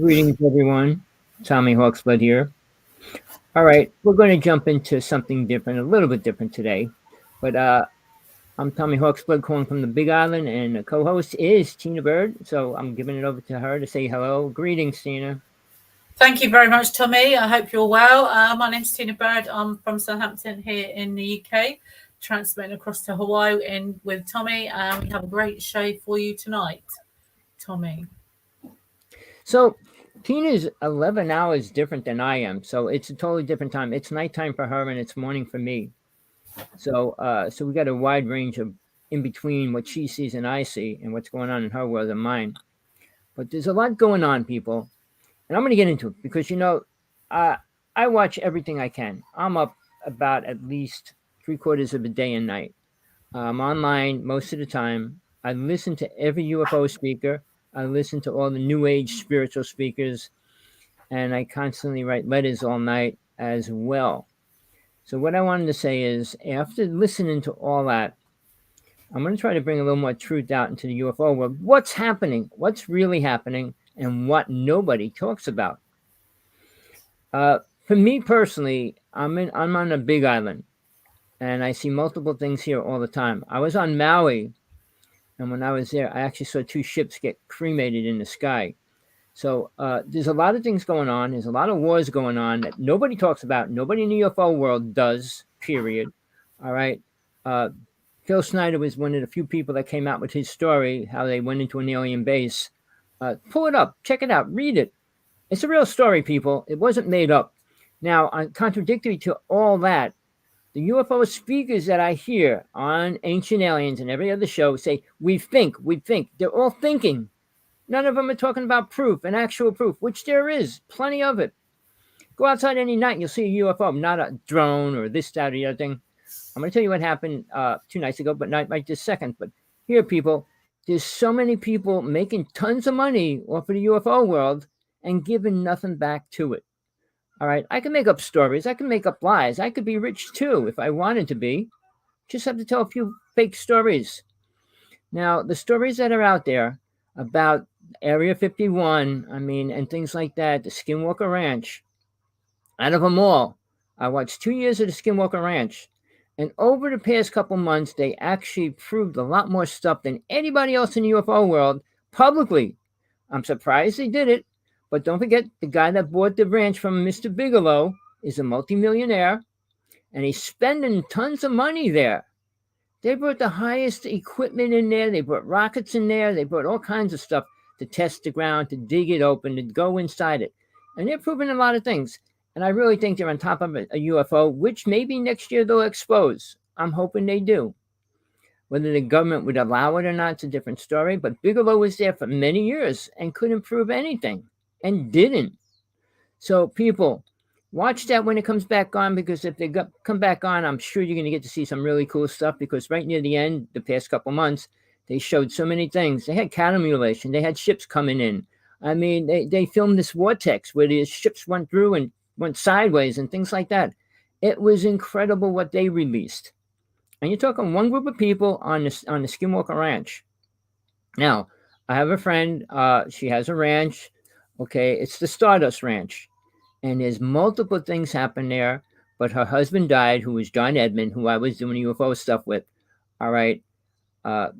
Greetings, everyone. Rev.Hawksblood here. All right, we're going to jump into something different, a little bit different today. But I'm Rev.Hawksblood calling from the Big Island, and the co-host is Tina Bird. So I'm giving it over to her to say hello. Greetings, Tina. Thank you very much, Tommy. I hope you're well. My name's Tina Bird. I'm from Southampton here in the UK, transmitting across to Hawaii in with Tommy. We have a great show for you tonight, Tommy. So Tina's 11 hours different than I am, so it's a totally different time. It's nighttime for her, and it's morning for me. So we got a wide range of in between what she sees and I see, and what's going on in her world and mine. But there's a lot going on, people. And I'm going to get into it because uh, I watch everything I can. I'm up about at least 3/4 of a day and night. I'm online most of the time. I listen to every UFO speaker. I listen to all the New Age spiritual speakers, and I constantly write letters all night as well. So what I wanted to say is, after listening to all that, I'm going to try to bring a little more truth out into the UFO world. What's happening? What's really happening? And what nobody talks about. For me personally, I'm on a big island, and I see multiple things here all the time. I was on Maui, and when I was there, I actually saw two ships get cremated in the sky. So there's a lot of things going on. There's a lot of wars going on that nobody talks about. Nobody in the UFO world does. Period. All right. Uh, Phil Snyder was one of the few people that came out with his story, how they went into an alien base. Pull it up, check it out, read it. It's a real story, people. It wasn't made up. Now, contradictory to all that, the UFO speakers that I hear on Ancient Aliens and every other show say, we think, we think. They're all thinking. None of them are talking about proof and actual proof, which there is plenty of it. Go outside any night and you'll see a UFO, not a drone or this, that, or the other thing. I'm going to tell you what happened 2 nights ago, but not right this second. But here, people, there's so many people making tons of money off of the UFO world and giving nothing back to it. All right, I can make up stories. I can make up lies. I could be rich too if I wanted to be. Just have to tell a few fake stories. Now, the stories that are out there about Area 51, I mean, and things like that, the Skinwalker Ranch, out of them all, I watched 2 years of the Skinwalker Ranch. And over the past couple months, they actually proved a lot more stuff than anybody else in the UFO world publicly. I'm surprised they did it. But don't forget, the guy that bought the ranch from Mr. Bigelow is a multimillionaire, and he's spending tons of money there. They brought the highest equipment in there. They brought rockets in there. They brought all kinds of stuff to test the ground, to dig it open, to go inside it. And they're proving a lot of things. And I really think they're on top of a UFO, which maybe next year they'll expose. I'm hoping they do. Whether the government would allow it or not, it's a different story. But Bigelow was there for many years and couldn't prove anything and didn't. So, people, watch that when it comes back on, because if they come back on, I'm sure you're going to get to see some really cool stuff, because right near the end, the past couple months, they showed so many things. They had cattle mutilation. They had ships coming in. I mean, they filmed this vortex where the ships went through and went sideways and things like that. It was incredible what they released. And you're talking one group of people on the Skinwalker Ranch. Now, I have a friend. She has a ranch. Okay, it's the Stardust Ranch. And there's multiple things happen there. But her husband died, who was John Edmond, who I was doing UFO stuff with. All right.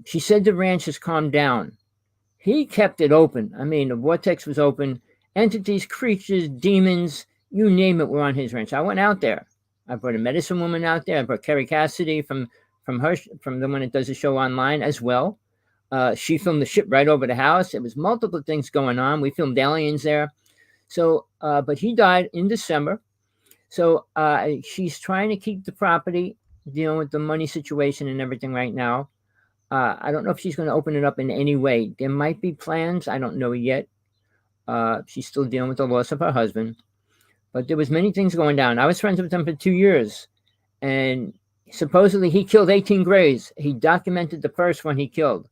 She said the ranch has calmed down. He kept it open. I mean, the vortex was open. Entities, creatures, demons, you name it, were on his ranch. I went out there. I brought a medicine woman out there. I brought Kerry Cassidy from the one that does the show online as well. She filmed the ship right over the house. There was multiple things going on. We filmed aliens there. So, but he died in December. So she's trying to keep the property, dealing with the money situation and everything right now. I don't know if she's going to open it up in any way. There might be plans. I don't know yet. She's still dealing with the loss of her husband. But there was many things going down. I was friends with him for 2 years. And supposedly he killed 18 Greys. He documented the first one he killed.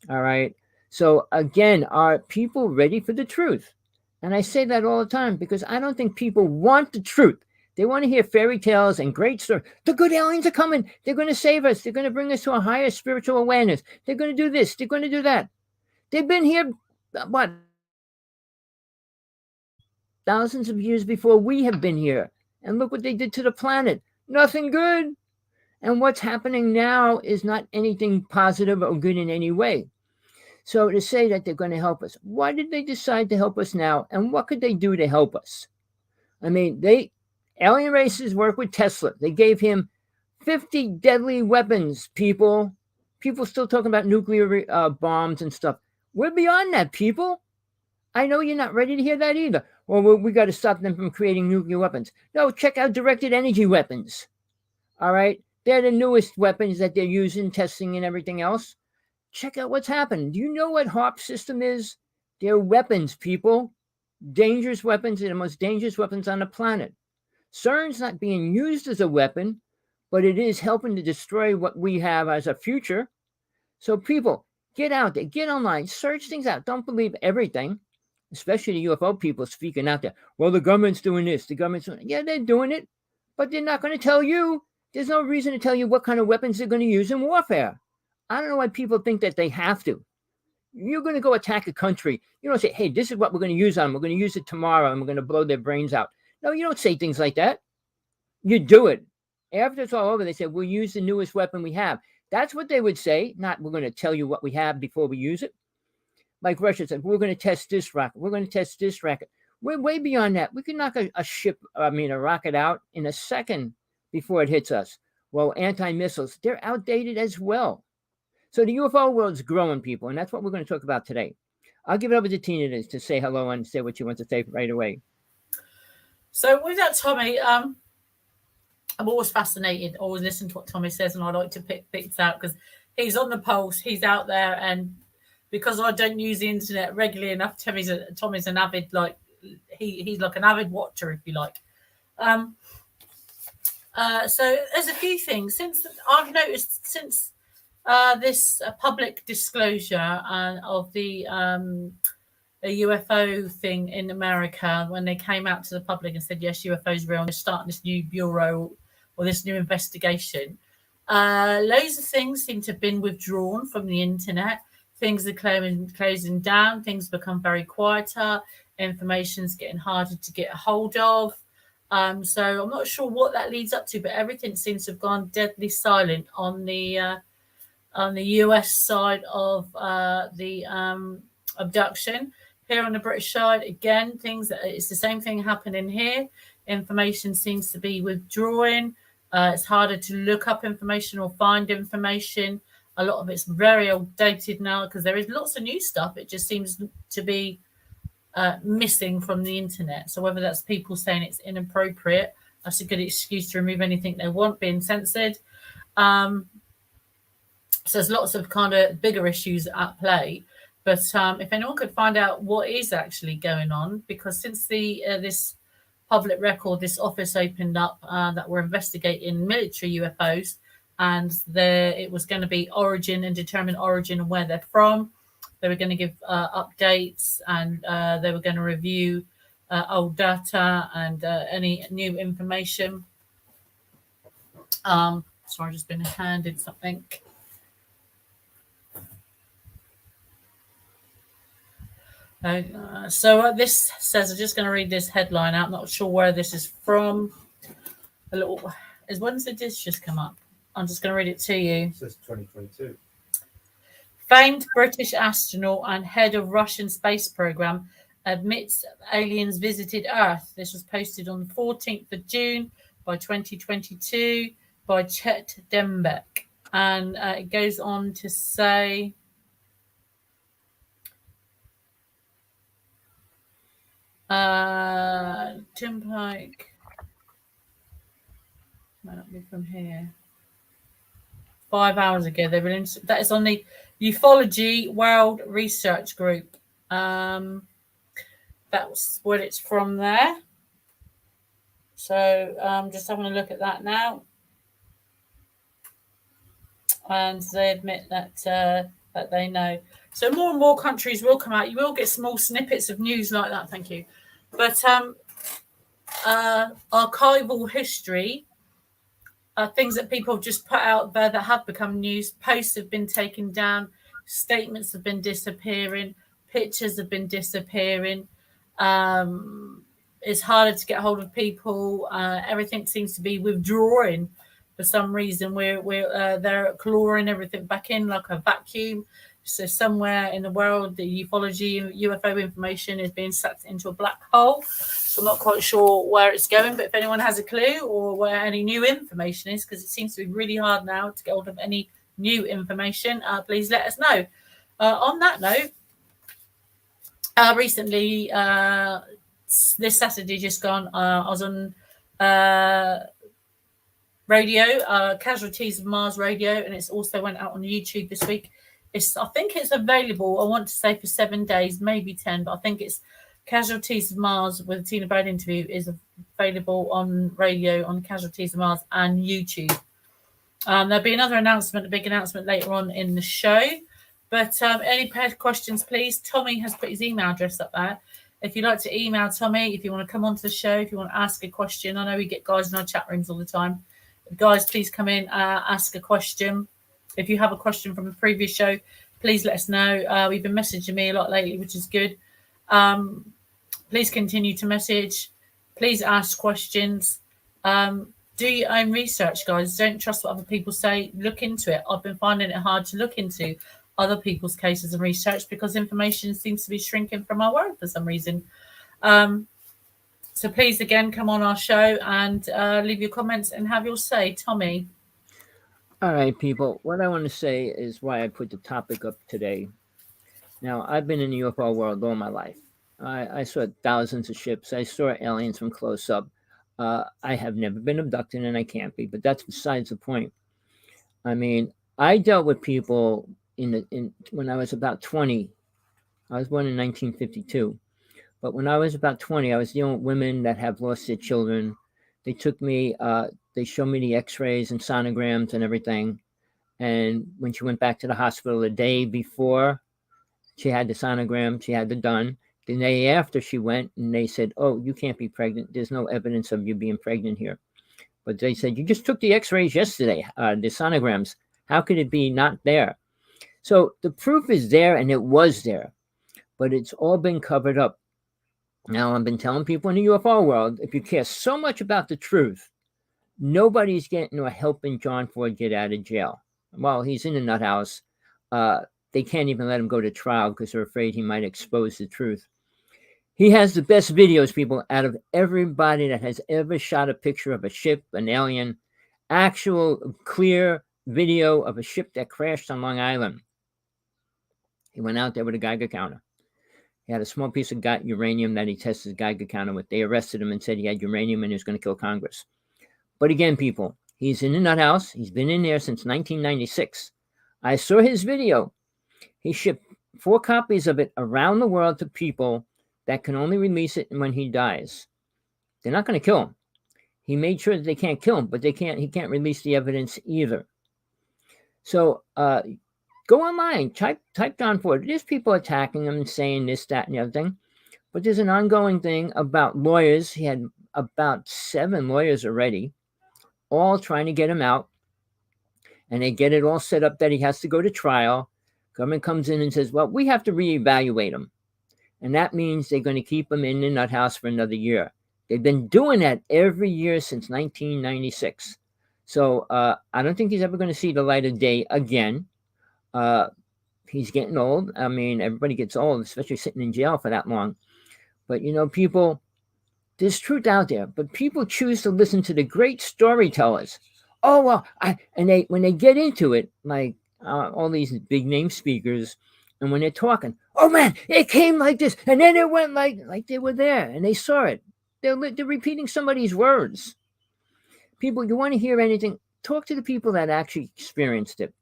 All right. So again, are people ready for the truth? And I say that all the time because I don't think people want the truth. They want to hear fairy tales and great stories. The good aliens are coming. They're going to save us. They're going to bring us to a higher spiritual awareness. They're going to do this. They're going to do that. They've been here, what, thousands of years before we have been here. And look what they did to the planet. Nothing good. And what's happening now is not anything positive or good in any way. So to say that they're going to help us, why did they decide to help us now? And what could they do to help us? I mean, alien races work with Tesla. They gave him 50 deadly weapons, people. People still talking about nuclear bombs and stuff. We're beyond that, people. I know you're not ready to hear that either. Well, we got to stop them from creating nuclear weapons. No, check out directed energy weapons. All right? They're the newest weapons that they're using, testing, and everything else. Check out what's happened. Do you know what HARP system is? They're weapons, people. Dangerous weapons. They're the most dangerous weapons on the planet. CERN's not being used as a weapon, but it is helping to destroy what we have as a future. So people, get out there, get online, search things out. Don't believe everything, especially the UFO people speaking out there. Well, the government's doing this, the government's doing it. Yeah, they're doing it, but they're not going to tell you. There's no reason to tell you what kind of weapons they're going to use in warfare. I don't know why people think that they have to. You're going to go attack a country. You don't say, hey, this is what we're going to use on them. We're going to use it tomorrow and we're going to blow their brains out. No, you don't say things like that. You do it. After it's all over, they say, we'll use the newest weapon we have. That's what they would say, not we're going to tell you what we have before we use it. Like Russia said, we're going to test this rocket. We're going to test this rocket. We're way beyond that. We can knock a rocket out in a second before it hits us. Well, anti-missiles, they're outdated as well. So the UFO world's growing, people, and that's what we're going to talk about today. I'll give it over to Tina to say hello and say what you want to say right away. So with that, Tommy, I'm always fascinated, always listen to what Tommy says, and I like to pick things out because he's on the pulse, he's out there, and because I don't use the internet regularly enough, Tommy's an avid, like, he's like an avid watcher, if you like. So there's a few things since I've noticed since this public disclosure of the UFO thing in America, when they came out to the public and said, yes, UFOs real, and they're starting this new bureau or this new investigation. Loads of things seem to have been withdrawn from the internet. Things are closing down. Things become very quieter. Information's getting harder to get a hold of. So I'm not sure what that leads up to, but everything seems to have gone deadly silent on the US side of the abduction. Here on the British side, again, it's the same thing happening here. Information seems to be withdrawing. It's harder to look up information or find information. A lot of it's very outdated now because there is lots of new stuff. It just seems to be missing from the internet. So whether that's people saying it's inappropriate, that's a good excuse to remove anything they want being censored. So there's lots of kind of bigger issues at play. But if anyone could find out what is actually going on, because since this public record, this office opened up that we're investigating military UFOs, and it was going to be origin and determine origin and where they're from. They were going to give updates, and they were going to review old data and any new information. Sorry, I've just been handed something. So this says, I'm just going to read this headline out. I'm not sure where this is from. When's the dish just come up? I'm just going to read it to you. It says 2022. Famed British astronaut and head of Russian space program admits aliens visited Earth. This was posted on the 14th of June by 2022 by Chet Dembeck. And it goes on to say... Tim Pike might not be from here. 5 hours ago, they released that is on the Ufology World Research Group. That's what it's from there. So just having a look at that now, and they admit that they know. So more and more countries will come out. You will get small snippets of news like that. Thank you. But archival history, things that people have just put out there that have become news, posts have been taken down, statements have been disappearing, pictures have been disappearing. it's harder to get hold of people. Everything seems to be withdrawing for some reason. They're clawing everything back in like a vacuum. So somewhere in the world, the ufology, UFO information is being sucked into a black hole. So I'm not quite sure where it's going, but if anyone has a clue or where any new information is, because it seems to be really hard now to get hold of any new information, please let us know. On that note, recently, this Saturday just gone, I was on radio, Casualties of Mars radio, and it's also went out on YouTube this week. I think it's available, I want to say for 7 days, maybe 10, but I think it's Casualties of Mars with a Tina Bird interview is available on radio on Casualties of Mars and YouTube. There'll be another announcement, a big announcement later on in the show. But any questions, please. Tommy has put his email address up there. If you'd like to email Tommy, if you want to come onto the show, if you want to ask a question, I know we get guys in our chat rooms all the time. Guys, please come in, ask a question. If you have a question from a previous show, please let us know. We've been messaging me a lot lately, which is good. Please continue to message. Please ask questions. Do your own research, guys. Don't trust what other people say. Look into it. I've been finding it hard to look into other people's cases and research because information seems to be shrinking from our world for some reason. So please, again, come on our show and leave your comments and have your say. Tommy. All right, people. What I want to say is why I put the topic up today. Now, I've been in the UFO world all my life. I saw thousands of ships. I saw aliens from close up. I have never been abducted, and I can't be, but that's besides the point. I mean, I dealt with people when I was about 20. I was born in 1952. But when I was about 20, I was dealing with women that have lost their children. They took me, they showed me the x-rays and sonograms and everything. And when she went back to the hospital the day before she had the sonogram, she had it done. The day after she went, and they said, oh, you can't be pregnant. There's no evidence of you being pregnant here. But they said, you just took the x-rays yesterday, the sonograms. How could it be not there? So the proof is there, and it was there. But it's all been covered up. Now, I've been telling people in the UFO world, if you care so much about the truth, nobody's getting or helping John Ford get out of jail. Well, he's in the nut house. They can't even let him go to trial because they're afraid he might expose the truth. He has the best videos, people, out of everybody that has ever shot a picture of a ship, an alien, actual clear video of a ship that crashed on Long Island. He went out there with a Geiger counter. He had a small piece of uranium that he tested his Geiger counter with. They arrested him and said he had uranium and he was going to kill Congress. But again, people, he's in the nut house. He's been in there since 1996. I saw his video. He shipped 4 copies of it around the world to people that can only release it when he dies. They're not going to kill him. He made sure that they can't kill him, but he can't release the evidence either. So go online, type John Ford. There's people attacking him and saying this, that, and the other thing. But there's an ongoing thing about lawyers. He had about 7 lawyers already, all trying to get him out. And they get it all set up that he has to go to trial. Government comes in and says, well, we have to reevaluate him. And that means they're going to keep him in the nut house for another year. They've been doing that every year since 1996. So I don't think he's ever going to see the light of day again. He's getting old. I mean, everybody gets old, especially sitting in jail for that long. But, people, there's truth out there. But people choose to listen to the great storytellers. Oh, well, when they get into it, like all these big name speakers, and when they're talking, oh, man, it came like this, and then it went like they were there, and they saw it. They're repeating somebody's words. People, you want to hear anything, talk to the people that actually experienced it.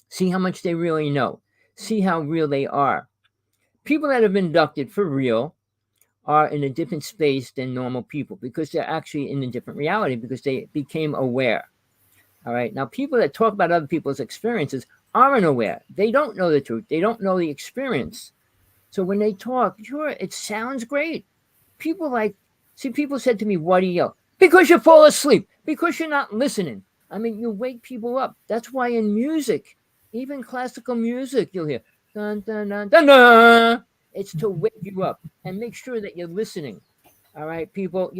See how much they really know. See how real they are. People that have been abducted for real are in a different space than normal people because they're actually in a different reality because they became aware. All right. Now, people that talk about other people's experiences aren't aware. They don't know the truth. They don't know the experience. So when they talk, sure, it sounds great. People said to me, why do you yell? Because you fall asleep. Because you're not listening. I mean, you wake people up. That's why in music, even classical music, you'll hear, dun, dun, dun, dun, dun. It's to wake you up and make sure that you're listening. All right, people,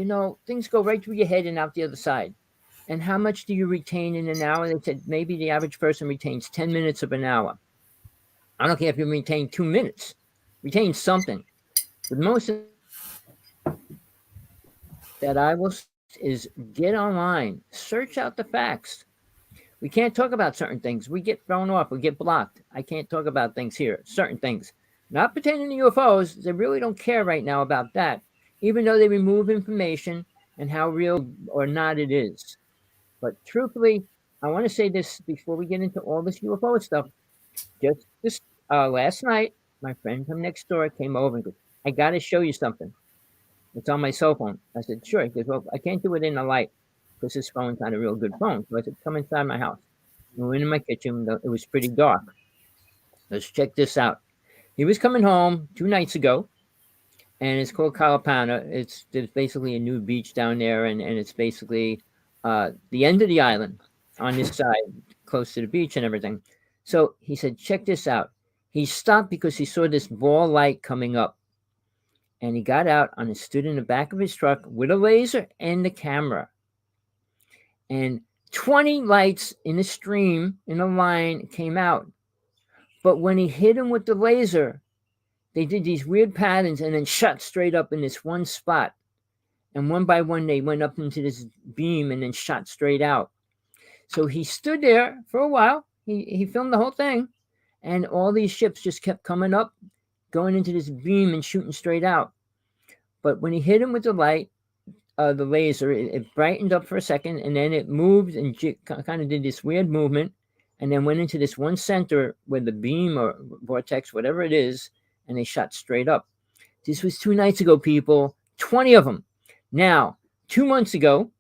things go right through your head and out the other side. And how much do you retain in an hour? They said maybe the average person retains 10 minutes of an hour. I don't care if you retain 2 minutes, retain something. But most that I will is get online, search out the facts. We can't talk about certain things. We get thrown off, we get blocked. I can't talk about things here, certain things. Not pertaining to UFOs, they really don't care right now about that, even though they remove information and how real or not it is. But truthfully, I want to say this before we get into all this UFO stuff. Just this last night, my friend from next door came over and goes, I got to show you something. It's on my cell phone. I said, sure. He goes, well, I can't do it in the light because his phone's not a real good phone. So I said, come inside my house. We went in my kitchen. It was pretty dark. Let's check this out. He was coming home 2 nights ago, and it's called Kalapana. There's basically a new beach down there, and it's basically the end of the island on this side, close to the beach and everything. So he said, check this out. He stopped because he saw this ball light coming up. And he got out and stood in the back of his truck with a laser and the camera. And 20 lights in a stream, in a line, came out. But when he hit him with the laser, they did these weird patterns and then shot straight up in this one spot. And one by one, they went up into this beam and then shot straight out. So he stood there for a while. He filmed the whole thing. And all these ships just kept coming up, going into this beam and shooting straight out. But when he hit him with the light, the laser, it brightened up for a second, and then it moved and kind of did this weird movement, and then went into this one center where the beam or vortex, whatever it is, and they shot straight up. This was 2 nights ago, people, 20 of them. Now, 2 months ago,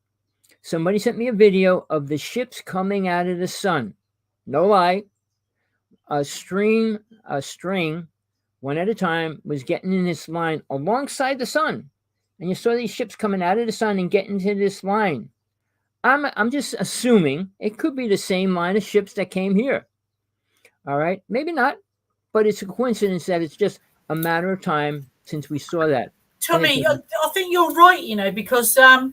somebody sent me a video of the ships coming out of the sun. No lie. A string, one at a time, was getting in this line alongside the sun. And you saw these ships coming out of the sun and getting into this line. I'm just assuming it could be the same line of ships that came here. All right? Maybe not, but it's a coincidence that it's just a matter of time since we saw that. Tommy, I think you're right, because a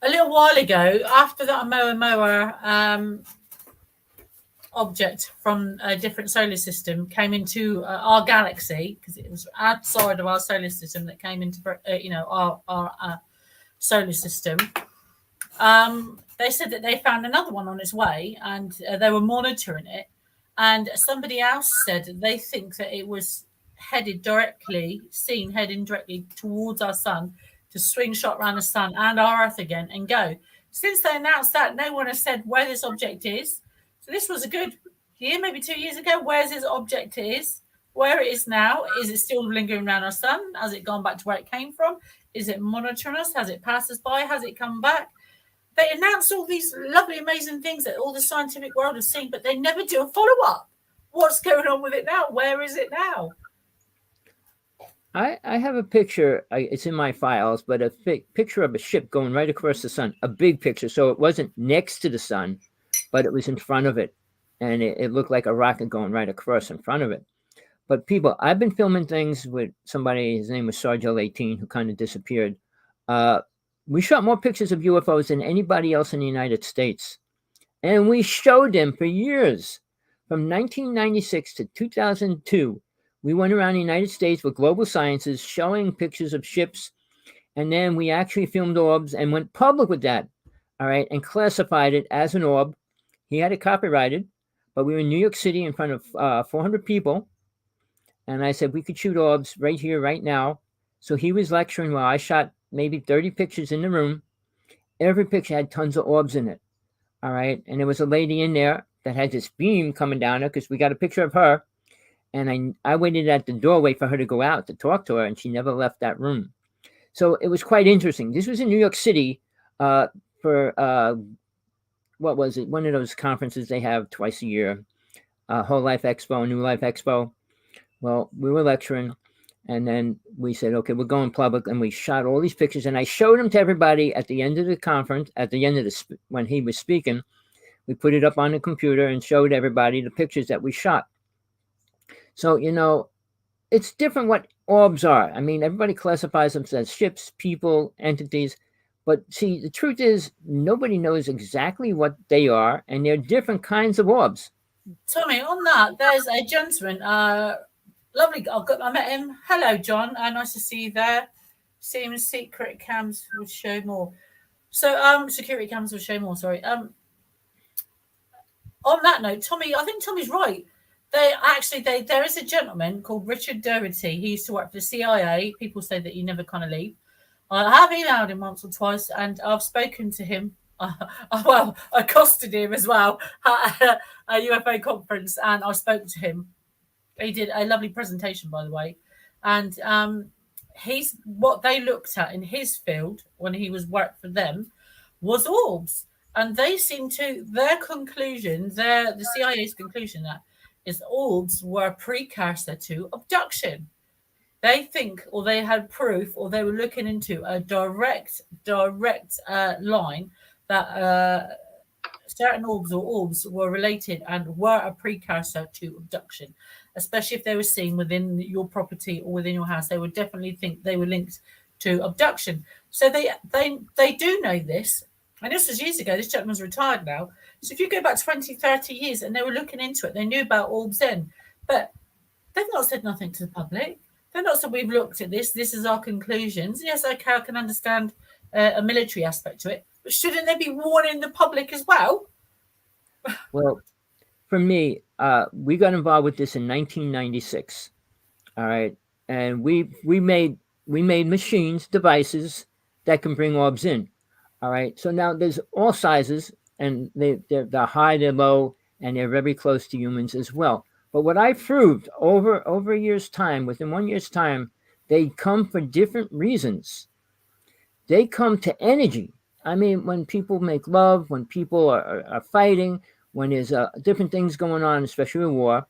little while ago, after that Oumuamua object from a different solar system came into our galaxy, because it was outside of our solar system that came into our solar system, they said that they found another one on its way, and they were monitoring it, and somebody else said they think that it was heading directly towards our sun, to swing shot around the sun and our Earth again and go. Since they announced that, no one has said where this object is. So this was a good year, maybe 2 years ago. Where's this object is? Where it is now? Is it still lingering around our sun? Has it gone back to where it came from? Is it monitoring us? Has it passed us by? Has it come back? They announce all these lovely, amazing things that all the scientific world has seen, but they never do a follow-up. What's going on with it now? Where is it now? I have a picture. It's in my files, but a picture of a ship going right across the sun. A big picture. So it wasn't next to the sun, but it was in front of it. And it looked like a rocket going right across in front of it. But people, I've been filming things with somebody, his name was Sergeant 18, who kind of disappeared. We shot more pictures of UFOs than anybody else in the United States. And we showed them for years. From 1996 to 2002, we went around the United States with Global Sciences showing pictures of ships. And then we actually filmed orbs and went public with that. All right. And classified it as an orb. He had it copyrighted, but we were in New York City in front of 400 people. And I said, we could shoot orbs right here, right now. So he was lecturing while I shot maybe 30 pictures in the room. Every picture had tons of orbs in it. All right. And there was a lady in there that had this beam coming down her, because we got a picture of her. And I waited at the doorway for her to go out to talk to her, and she never left that room. So it was quite interesting. This was in New York City for, what was it? One of those conferences they have twice a year, Whole Life Expo, New Life Expo. Well, we were lecturing, and then we said, okay, we're going public, and we shot all these pictures, and I showed them to everybody at the end of the conference, at the end of when he was speaking. We put it up on the computer and showed everybody the pictures that we shot. So, it's different what orbs are. I mean, everybody classifies them as ships, people, entities. But see, the truth is, nobody knows exactly what they are, and they're different kinds of orbs. Tommy, on that, there's a gentleman, lovely. I met him. Hello, John. Nice to see you there. Seems secret cams would show more. So, security cams will show more. Sorry. On that note, Tommy, I think Tommy's right. There is a gentleman called Richard Doherty. He used to work for the CIA. People say that you never kind of leave. I have emailed him once or twice, and I've spoken to him. Well, I accosted him as well at a UFO conference, and I spoke to him. He did a lovely presentation, by the way, and he's what they looked at in his field when he was worked for them was orbs, and they seem to their conclusion, the CIA's conclusion that is orbs were a precursor to abduction. They think, or they had proof, or they were looking into a direct line that certain orbs were related and were a precursor to abduction, especially if they were seen within your property or within your house. They would definitely think they were linked to abduction. So they do know this. And this was years ago. This gentleman's retired now. So if you go back 20, 30 years and they were looking into it, they knew about orbs then. But they've not said nothing to the public. They're not said, we've looked at this. This is our conclusions. Yes, okay, I can understand a military aspect to it. But shouldn't they be warning the public as well? Well, for me, we got involved with this in 1996. All right, and we made machines, devices that can bring orbs in. All right, so now there's all sizes, and they're high, they're low, and they're very close to humans as well. But what I proved over a year's time, within 1 year's time, they come for different reasons. They come to energy. I mean, when people make love, when people are fighting, when there's different things going on, especially in war,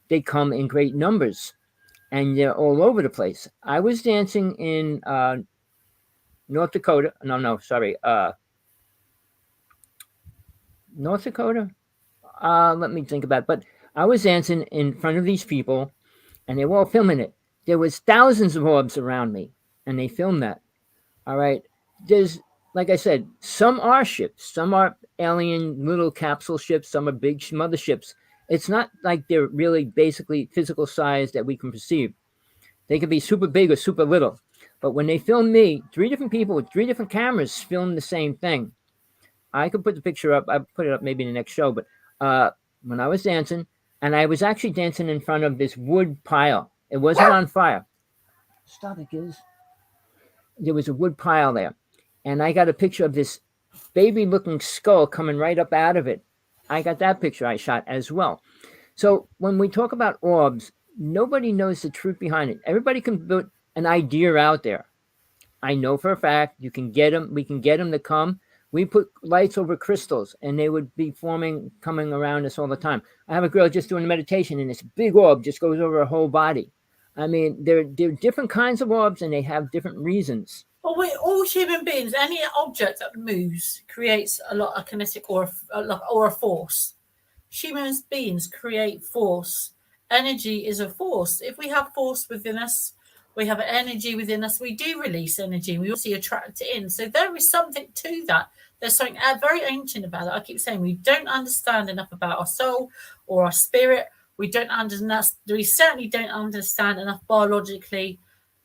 they come in great numbers, and they're all over the place. I was dancing in North Dakota. No, sorry. North Dakota? Let me think about it. But I was dancing in front of these people, and they were all filming it. There was thousands of orbs around me, and they filmed that. All right. There's, like I said, some are ships, some are alien little capsule ships, some are big motherships. It's not like they're really basically physical size that we can perceive. They could be super big or super little. But when they filmed me, 3 different people with 3 different cameras filmed the same thing. I could put the picture up. I'll put it up maybe in the next show. But when I was dancing, and I was actually dancing in front of this wood pile. It wasn't on fire. Stop it, Giz. There was a wood pile there. And I got a picture of this baby-looking skull coming right up out of it. I got that picture I shot as well. So when we talk about orbs, nobody knows the truth behind it. Everybody can put an idea out there. I know for a fact you can get them. We can get them to come. We put lights over crystals, and they would be coming around us all the time. I have a girl just doing a meditation, and this big orb just goes over her whole body. I mean, they're different kinds of orbs, and they have different reasons. Well, we're all human beings. Any object that moves creates a kinetic or a force. Human beings create force. Energy is a force. If we have force within us, we have energy within us. We do release energy. We also attract it in. So there is something to that. There's something very ancient about it. I keep saying we don't understand enough about our soul or our spirit. We certainly don't understand enough biologically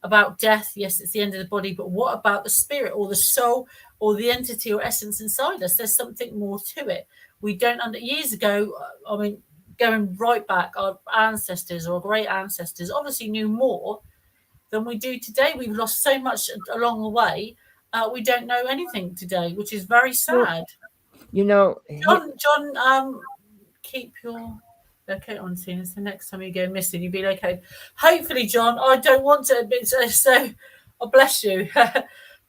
about death. Yes, it's the end of the body, but what about the spirit or the soul or the entity or essence inside us? There's something more to it. We don't years ago, I mean, going right back, our ancestors or great ancestors obviously knew more than we do today. We've lost so much along the way. We don't know anything today, which is very sad. Well, John, keep your locator on scene. So next time you go missing, you'll be located. Hopefully, John, I don't want to be so oh, bless you.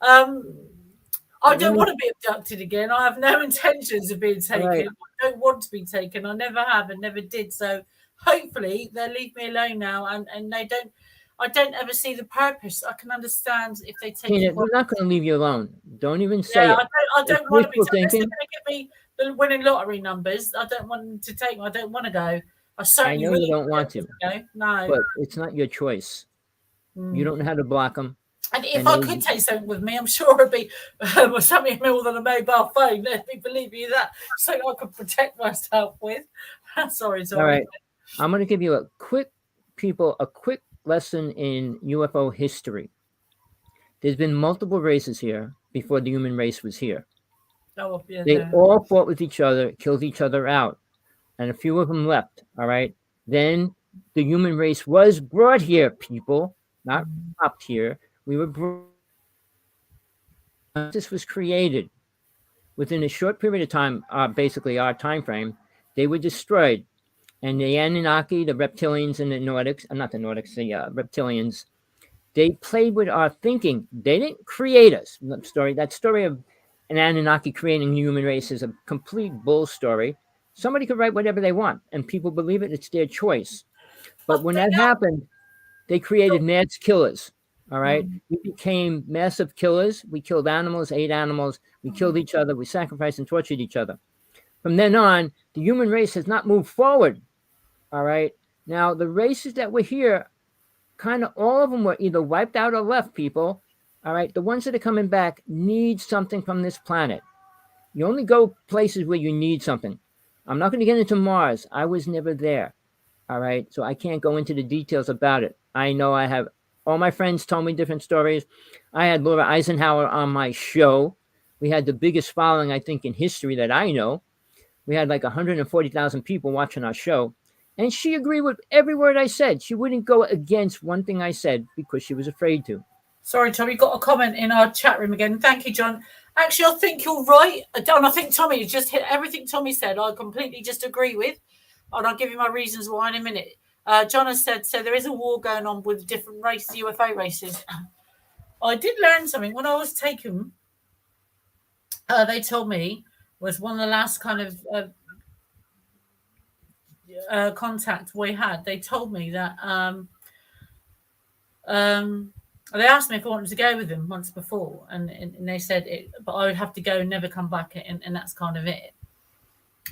I don't want to be abducted again. I have no intentions of being taken. Right. I don't want to be taken. I never have and never did. So hopefully they'll leave me alone now, and they don't. I don't ever see the purpose. I can understand if they take you. We're not going to leave you alone. Don't even say it. I don't want to be taken. They're going to give me the winning lottery numbers. I don't want them to take me. I don't want to go. I certainly know you don't want to. Go. No. But it's not your choice. You don't know how to block them. And if I could take something with me, I'm sure it'd be something more than a mobile phone. Let me believe you that. Something I could protect myself with. Sorry, All right. I'm going to give you a quick lesson in UFO history. There's been multiple races here before the human race was here. Oh, yeah, they all fought with each other, killed each other out, and a few of them left. All right. Then the human race was brought here, people, not stopped here. We were brought. This was created within a short period of time. Basically, our time frame, they were destroyed, and the Anunnaki, the reptilians, and the Nordics, not the Nordics, the reptilians, they played with our thinking. They didn't create us. That story of an Anunnaki creating the human race is a complete bull story. Somebody could write whatever they want, and people believe it. It's their choice. But when that happened, they created mass killers. All right. We became massive killers. We killed animals, ate animals. We killed each other. We sacrificed and tortured each other. From then on, the human race has not moved forward. All right. Now, the races that were here, kind of all of them were either wiped out or left, people. All right. The ones that are coming back need something from this planet. You only go places where you need something. I'm not going to get into Mars. I was never there. All right. So I can't go into the details about it. I know I have all my friends told me different stories. I had Laura Eisenhower on my show. We had the biggest following, I think, in history that I know. We had like 140,000 people watching our show. And she agreed with every word I said. She wouldn't go against one thing I said because she was afraid to. Sorry, Tommy, got a comment in our chat room again. Thank you, John. Actually, I think you're right. And I think Tommy just hit everything Tommy said. I completely just agree with. And I'll give you my reasons why in a minute. John has said, so there is a war going on with different UFO races. I did learn something. When I was taken, they told me, was one of the last kind of contact we had. They told me that they asked me if I wanted to go with them once before. And they said, but I would have to go and never come back. And that's kind of it.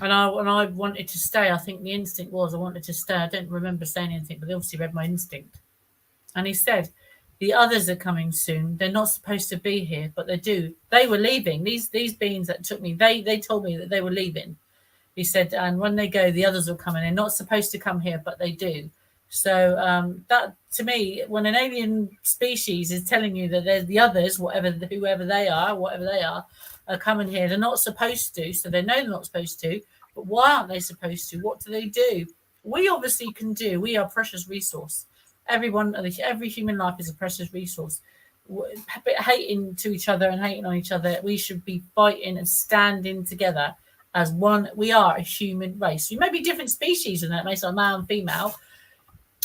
And I wanted to stay. I think the instinct was I wanted to stay. I don't remember saying anything, but they obviously read my instinct. And he said, the others are coming soon. They're not supposed to be here, but they do. They were leaving. These beings that took me, they told me that they were leaving. He said, and when they go, the others will come in. They're not supposed to come here, but they do. So that, to me, when an alien species is telling you that there's the others, whoever they are coming here, they're not supposed to. So they know they're not supposed to. But why aren't they supposed to? What do they do? We obviously can do. We are a precious resource. Every human life is a precious resource. Hating to each other and hating on each other, we should be fighting and standing together as one. We are a human race. We may be different species, and that makes us male and female,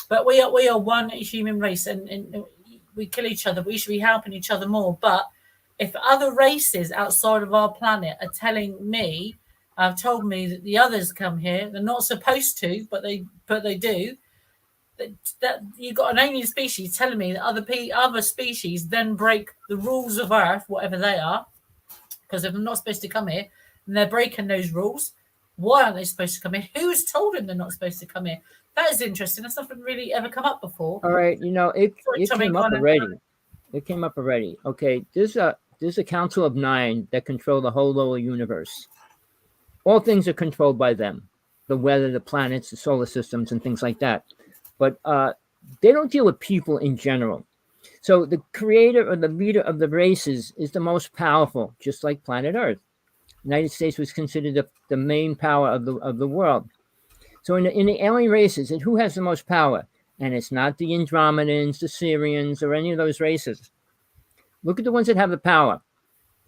but we are one human race, and we kill each other. We should be helping each other more. But if other races outside of our planet are telling me, have told me that the others come here, they're not supposed to, but they do. That you've got an alien species telling me that other species then break the rules of Earth, whatever they are, because if they're not supposed to come here and they're breaking those rules, why aren't they supposed to come here? Who's told them they're not supposed to come here? That is interesting. That's nothing really ever come up before. All right, it came up already. It came up already. Okay, there's a council of 9 that control the whole lower universe. All things are controlled by them. The weather, the planets, the solar systems, and things like that. But they don't deal with people in general. So the creator or the leader of the races is the most powerful, just like planet Earth. The United States was considered the main power of the world. So in the alien races, who has the most power? And it's not the Andromedans, the Syrians, or any of those races. Look at the ones that have the power.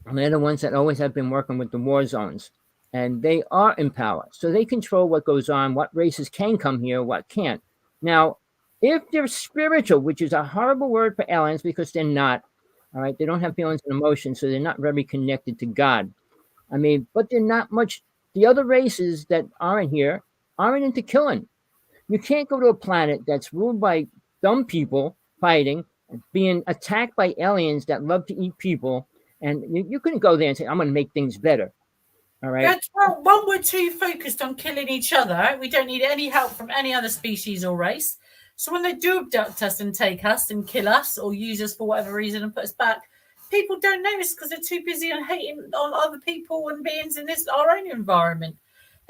And they're the ones that always have been working with the war zones. And they are in power. So they control what goes on, what races can come here, what can't. Now, if they're spiritual, which is a horrible word for aliens because they're not, all right, they don't have feelings and emotions, so they're not very connected to God. I mean, but they're not much. The other races that aren't here aren't into killing. You can't go to a planet that's ruled by dumb people fighting, being attacked by aliens that love to eat people, and you couldn't go there and say, I'm going to make things better. All right. One, we're too focused on killing each other. We don't need any help from any other species or race. So when they do abduct us and take us and kill us or use us for whatever reason and put us back, people don't notice because they're too busy on hating on other people and beings in this our own environment.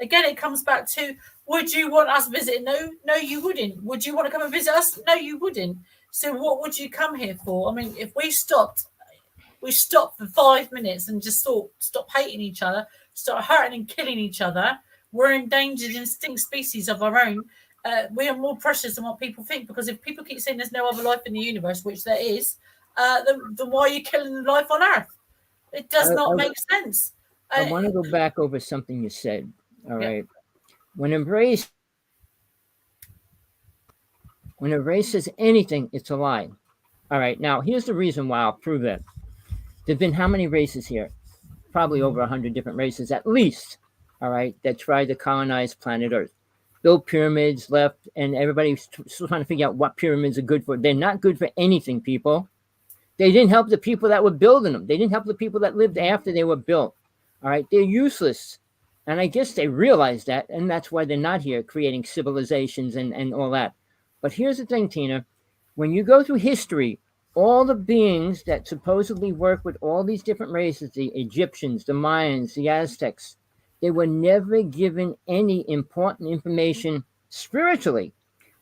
Again, it comes back to: would you want us visiting? No, you wouldn't. Would you want to come and visit us? No, you wouldn't. So what would you come here for? I mean, if we stopped for 5 minutes and just stop hating each other, start hurting and killing each other. We're endangered extinct species of our own. We are more precious than what people think, because if people keep saying there's no other life in the universe, which there is, then why are you killing life on Earth? It does not make sense. I want to go back over something you said. All right. When a race says anything, it's a lie. All right. Now, here's the reason why I'll prove that. There've been how many races here? Probably over 100 different races, at least. All right, that tried to colonize planet Earth, built pyramids, left, and everybody's still trying to figure out what pyramids are good for. They're not good for anything, people. They didn't help the people that were building them. They didn't help the people that lived after they were built. All right, they're useless. And I guess they realize that, and that's why they're not here creating civilizations and all that. But here's the thing, Tina. When you go through history, all the beings that supposedly work with all these different races, the Egyptians, the Mayans, the Aztecs, they were never given any important information spiritually.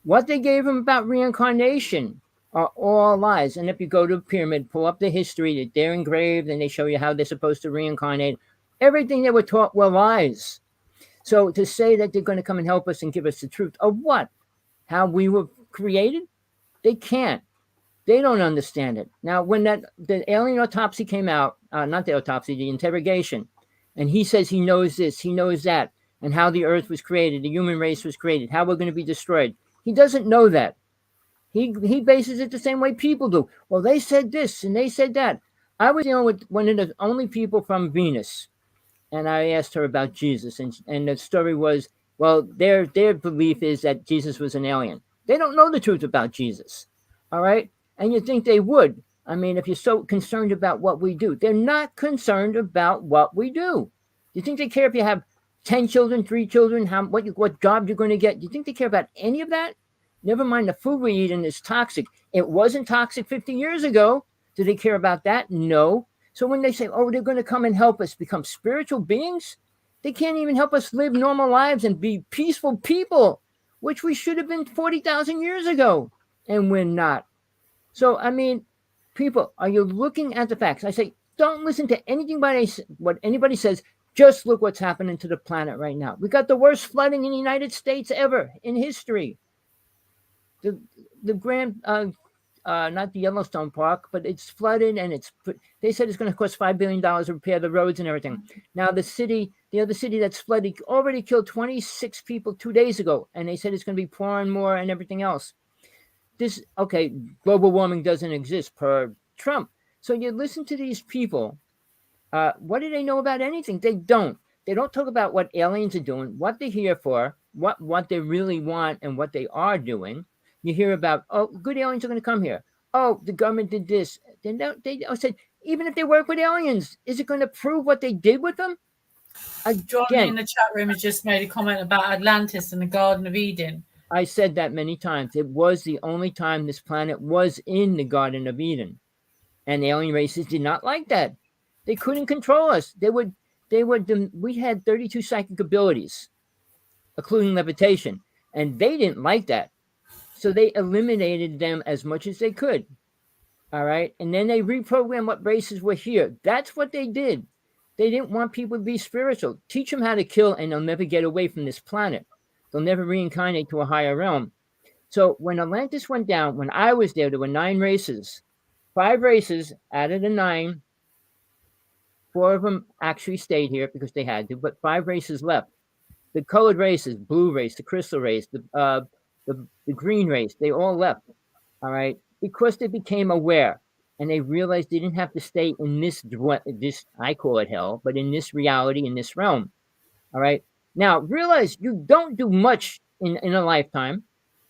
What they gave them about reincarnation are all lies. And if you go to a pyramid, pull up the history that they're engraved and they show you how they're supposed to reincarnate, everything they were taught were lies. So to say that they're going to come and help us and give us the truth of what? How we were created? They can't. They don't understand it. Now, when the alien autopsy came out, not the autopsy, the interrogation, and he says he knows this, he knows that, and how the Earth was created, the human race was created, how we're going to be destroyed. He doesn't know that. He bases it the same way people do. Well, they said this and they said that. I was dealing with one of the only people from Venus, and I asked her about Jesus, and the story was, well, their belief is that Jesus was an alien. They don't know the truth about Jesus. All right? And you think they would. I mean, if you're so concerned about what we do, they're not concerned about what we do. You think they care if you have 10 children, 3 children, what job you're going to get? Do you think they care about any of that? Never mind the food we eat and it's toxic. It wasn't toxic 50 years ago. Do they care about that? No. So when they say, oh, they're going to come and help us become spiritual beings, they can't even help us live normal lives and be peaceful people, which we should have been 40,000 years ago. And we're not. So, I mean, people, are you looking at the facts? I say, don't listen to anything what anybody says. Just look what's happening to the planet right now. We got the worst flooding in the United States ever in history. The grand, not the Yellowstone Park, but it's flooded, and they said it's going to cost $5 billion to repair the roads and everything. Now, the other city that's flooded already killed 26 people 2 days ago, and they said it's going to be pouring more and everything else. Global warming doesn't exist per Trump. So you listen to these people. What do they know about anything? They don't. They don't talk about what aliens are doing, what they're here for, what they really want, and what they are doing. You hear about, oh, good aliens are going to come here. Oh, the government did this. They said, even if they work with aliens, is it going to prove what they did with them? Johnny in the chat room has just made a comment about Atlantis and the Garden of Eden. I said that many times. It was the only time this planet was in the Garden of Eden. And alien races did not like that. They couldn't control us. We had 32 psychic abilities, including levitation. And they didn't like that. So they eliminated them as much as they could. All right. And then they reprogrammed what races were here. That's what they did. They didn't want people to be spiritual. Teach them how to kill, and they'll never get away from this planet. They'll never reincarnate to a higher realm. So when Atlantis went down, when I was there were 9 races. 5 races out of the 9. 4 of them actually stayed here because they had to, but 5 races left. The colored races, blue race, the crystal race, the green race, they all left. All right, because they became aware and they realized they didn't have to stay in this I call it hell, but in this reality, in this realm. All right. Now, realize you don't do much in a lifetime.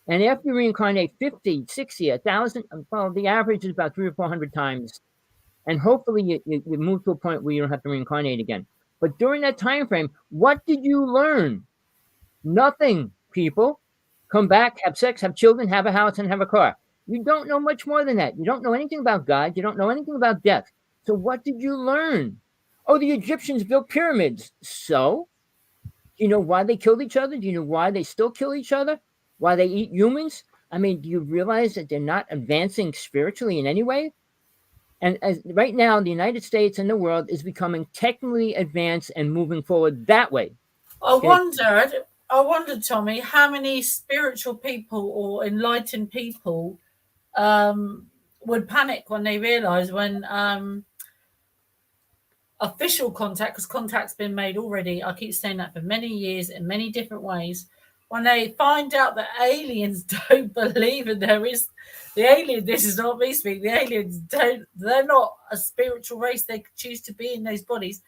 And after you reincarnate 50, 60, 1,000, well, the average is about 300 or 400 times. And hopefully you move to a point where you don't have to reincarnate again. But during that time frame, what did you learn? Nothing, people. come back, have sex, have children, have a house, and have a car. You don't know much more than that. You don't know anything about God. You don't know anything about death. So what did you learn? Oh, the Egyptians built pyramids. So, do you know why they killed each other? Do you know why they still kill each other? Why they eat humans? I mean, do you realize that they're not advancing spiritually in any way? And right now, the United States and the world is becoming technically advanced and moving forward that way. I Okay. wondered, Tommy, how many spiritual people or enlightened people would panic when they realise when official contact, because contact's been made already, I keep saying that for many years in many different ways, when they find out that aliens don't believe in there is the alien, this is not me speaking, the aliens they're not a spiritual race, they choose to be in those bodies.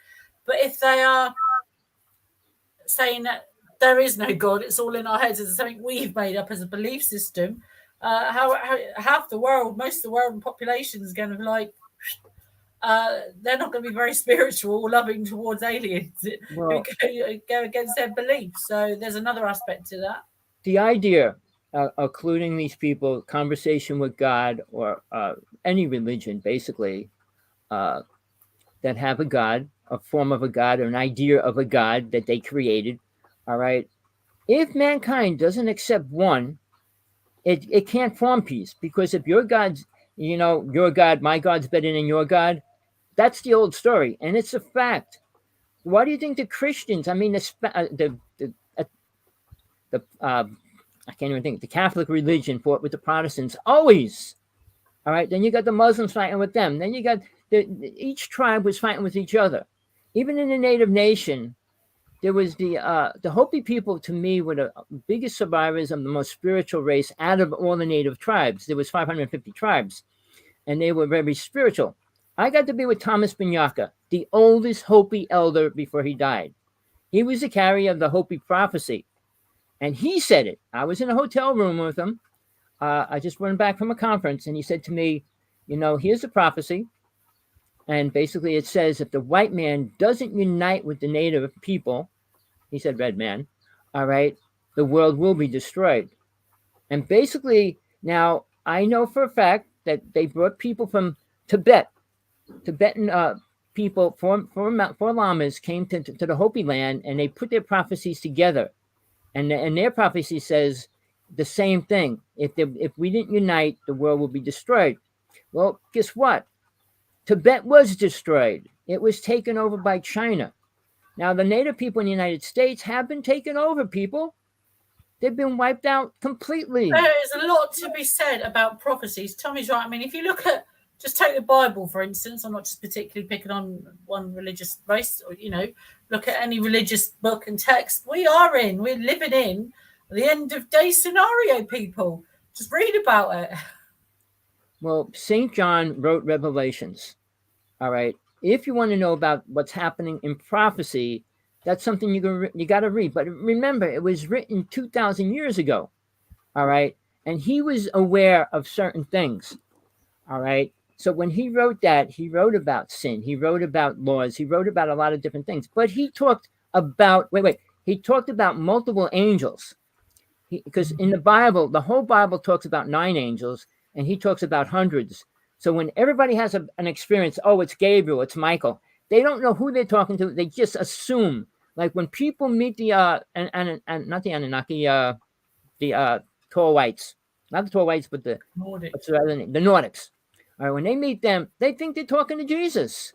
But if they are saying that there is no God, it's all in our heads, it's something we've made up as a belief system, how half the world, most of the world population is going to be like, they're not going to be very spiritual or loving towards aliens who go against their beliefs. So there's another aspect to that. The idea of including these people, conversation with God or any religion, basically, that have a God, a form of a God, or an idea of a God that they created, all right? If mankind doesn't accept one, it can't form peace, because if your God's, your God, my God's better than your God, that's the old story, and it's a fact. Why do you think the Christians, I mean, I can't even think, the Catholic religion fought with the Protestants always, all right? Then you got the Muslims fighting with them. Then you got each tribe was fighting with each other. Even in the Native Nation, there was the Hopi people. To me, were the biggest survivors of the most spiritual race out of all the native tribes. There was 550 tribes, and they were very spiritual. I got to be with Thomas Binyaka, the oldest Hopi elder before he died. He was the carrier of the Hopi prophecy, and he said it. I was in a hotel room with him. I just went back from a conference, and he said to me, here's the prophecy. And basically it says if the white man doesn't unite with the native people, he said red man, all right, the world will be destroyed. And basically now I know for a fact that they brought people from Tibetan people, four lamas came to the Hopi land, and they put their prophecies together. And their prophecy says the same thing. If we didn't unite, the world will be destroyed. Well, guess what? Tibet was destroyed. It was taken over by China. Now, the native people in the United States have been taken over, people. They've been wiped out completely. There is a lot to be said about prophecies. Tommy's right. I mean, if you look at, just take the Bible, for instance. I'm not just particularly picking on one religious race, or, look at any religious book and text. We're living in the end of day scenario, people. Just read about it. Well, St. John wrote Revelations, all right? If you want to know about what's happening in prophecy, that's something you got to read. But remember, it was written 2,000 years ago, all right? And he was aware of certain things, all right? So when he wrote that, he wrote about sin. He wrote about laws. He wrote about a lot of different things. But he talked about, he talked about multiple angels. Because in the Bible, the whole Bible talks about 9 angels, and he talks about hundreds. So when everybody has an experience, oh, it's Gabriel, it's Michael, they don't know who they're talking to. They just assume. Like when people meet the not the Anunnaki, the tall whites, not the tall whites, but the Nordics. All right, when they meet them, they think they're talking to Jesus.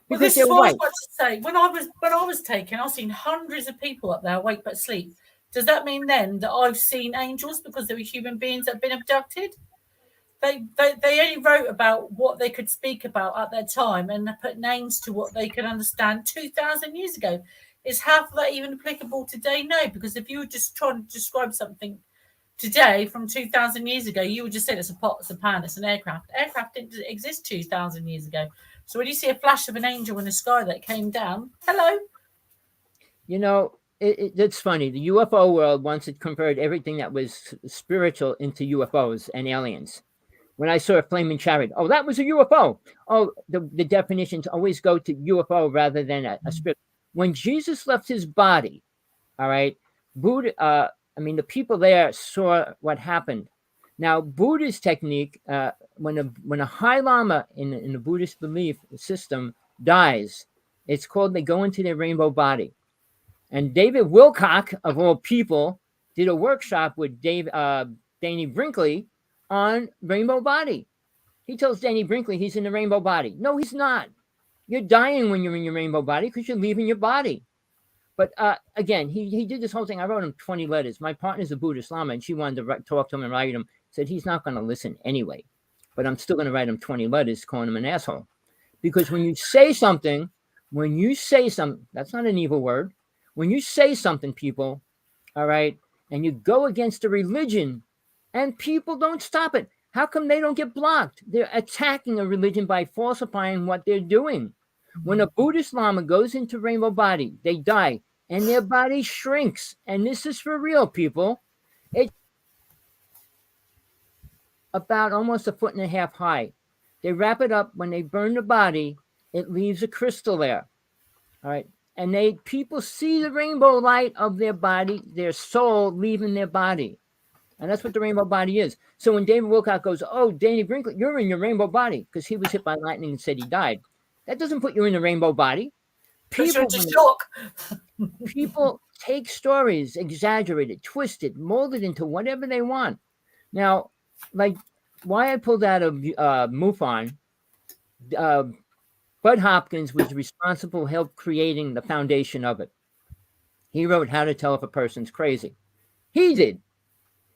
Well, this is what I was about to say. When I was taken, I've seen hundreds of people up there awake but asleep. Does that mean then that I've seen angels because they were human beings that have been abducted? They only wrote about what they could speak about at their time, and put names to what they could understand 2,000 years ago. Is half of that even applicable today? No, because if you were just trying to describe something today from 2,000 years ago, you would just say it's a pot, it's a pan, it's an aircraft. Aircraft didn't exist 2,000 years ago. So when you see a flash of an angel in the sky that came down, hello. It's funny. The UFO world wants to convert everything that was spiritual into UFOs and aliens. When I saw a flaming chariot, oh, that was a UFO. Oh, the definitions always go to UFO rather than a spirit. When Jesus left his body, all right, Buddha, I mean, the people there saw what happened. Now, Buddhist technique, when a High Lama in the Buddhist belief system dies, it's called, they go into their rainbow body. And David Wilcock, of all people, did a workshop with Danny Brinkley on rainbow body. He tells Danny Brinkley he's in the rainbow body. No, he's not. You're dying when you're in your rainbow body because you're leaving your body. But again, he did this whole thing. I wrote him 20 letters. My partner's a Buddhist Lama, and she wanted to talk to him and write him. Said he's not going to listen anyway. But I'm still going to write him 20 letters calling him an asshole. Because when you say something, that's not an evil word. When you say something, people, all right, and you go against a religion and people don't stop it, how come they don't get blocked? They're attacking a religion by falsifying what they're doing. When a Buddhist Lama goes into rainbow body, they die and their body shrinks. And this is for real, people. It's about almost 1.5 feet high. They wrap it up. When they burn the body, it leaves a crystal there. All right. And people see the rainbow light of their body, their soul leaving their body. And that's what the rainbow body is. So when David Wilcock goes, oh, Danny Brinkley, you're in your rainbow body, because he was hit by lightning and said he died. That doesn't put you in the rainbow body. People take stories, exaggerate it, twist it, mold it into whatever they want. Now, like why I pulled out of MUFON, Bud Hopkins was responsible for help creating the foundation of it. He wrote How to Tell If a Person's Crazy. He did.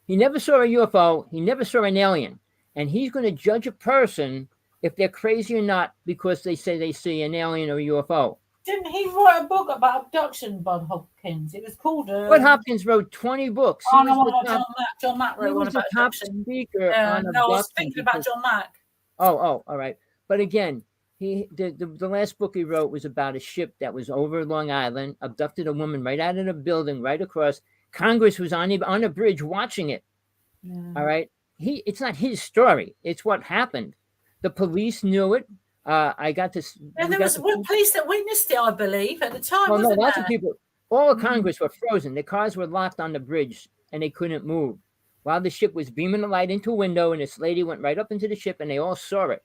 He never saw a UFO. He never saw an alien. And he's going to judge a person if they're crazy or not because they say they see an alien or a UFO. Didn't he write a book about abduction, Bud Hopkins? It was called... Bud Hopkins wrote 20 books. John Mack wrote one about abduction. Speaker on no, I was thinking about John Mack. Oh, all right. But again, the last book he wrote was about a ship that was over Long Island, abducted a woman right out of the building, right across. Congress was on a bridge watching it. Yeah. All right. It's not his story. It's what happened. The police knew it. I got to. And there was police that witnessed it, I believe, at the time. Well, no, lots of people. All of Congress were frozen. The cars were locked on the bridge, and they couldn't move. While the ship was beaming the light into a window, and this lady went right up into the ship, and they all saw it.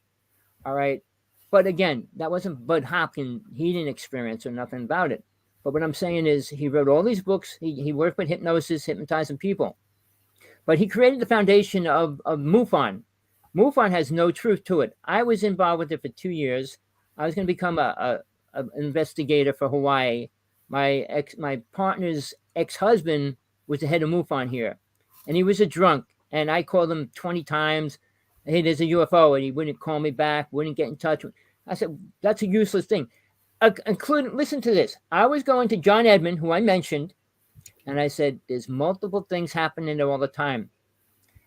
All right. But again, that wasn't Bud Hopkins. He didn't experience or nothing about it. But what I'm saying is he wrote all these books. He worked with hypnosis, hypnotizing people. But he created the foundation of MUFON. MUFON has no truth to it. I was involved with it for 2 years. I was going to become an investigator for Hawaii. My partner's ex-husband was the head of MUFON here. And he was a drunk. And I called him 20 times. Hey, there's a UFO. And he wouldn't call me back, wouldn't get in touch. I said, that's a useless thing. Including, listen to this. I was going to John Edmund, who I mentioned, and I said, there's multiple things happening there all the time.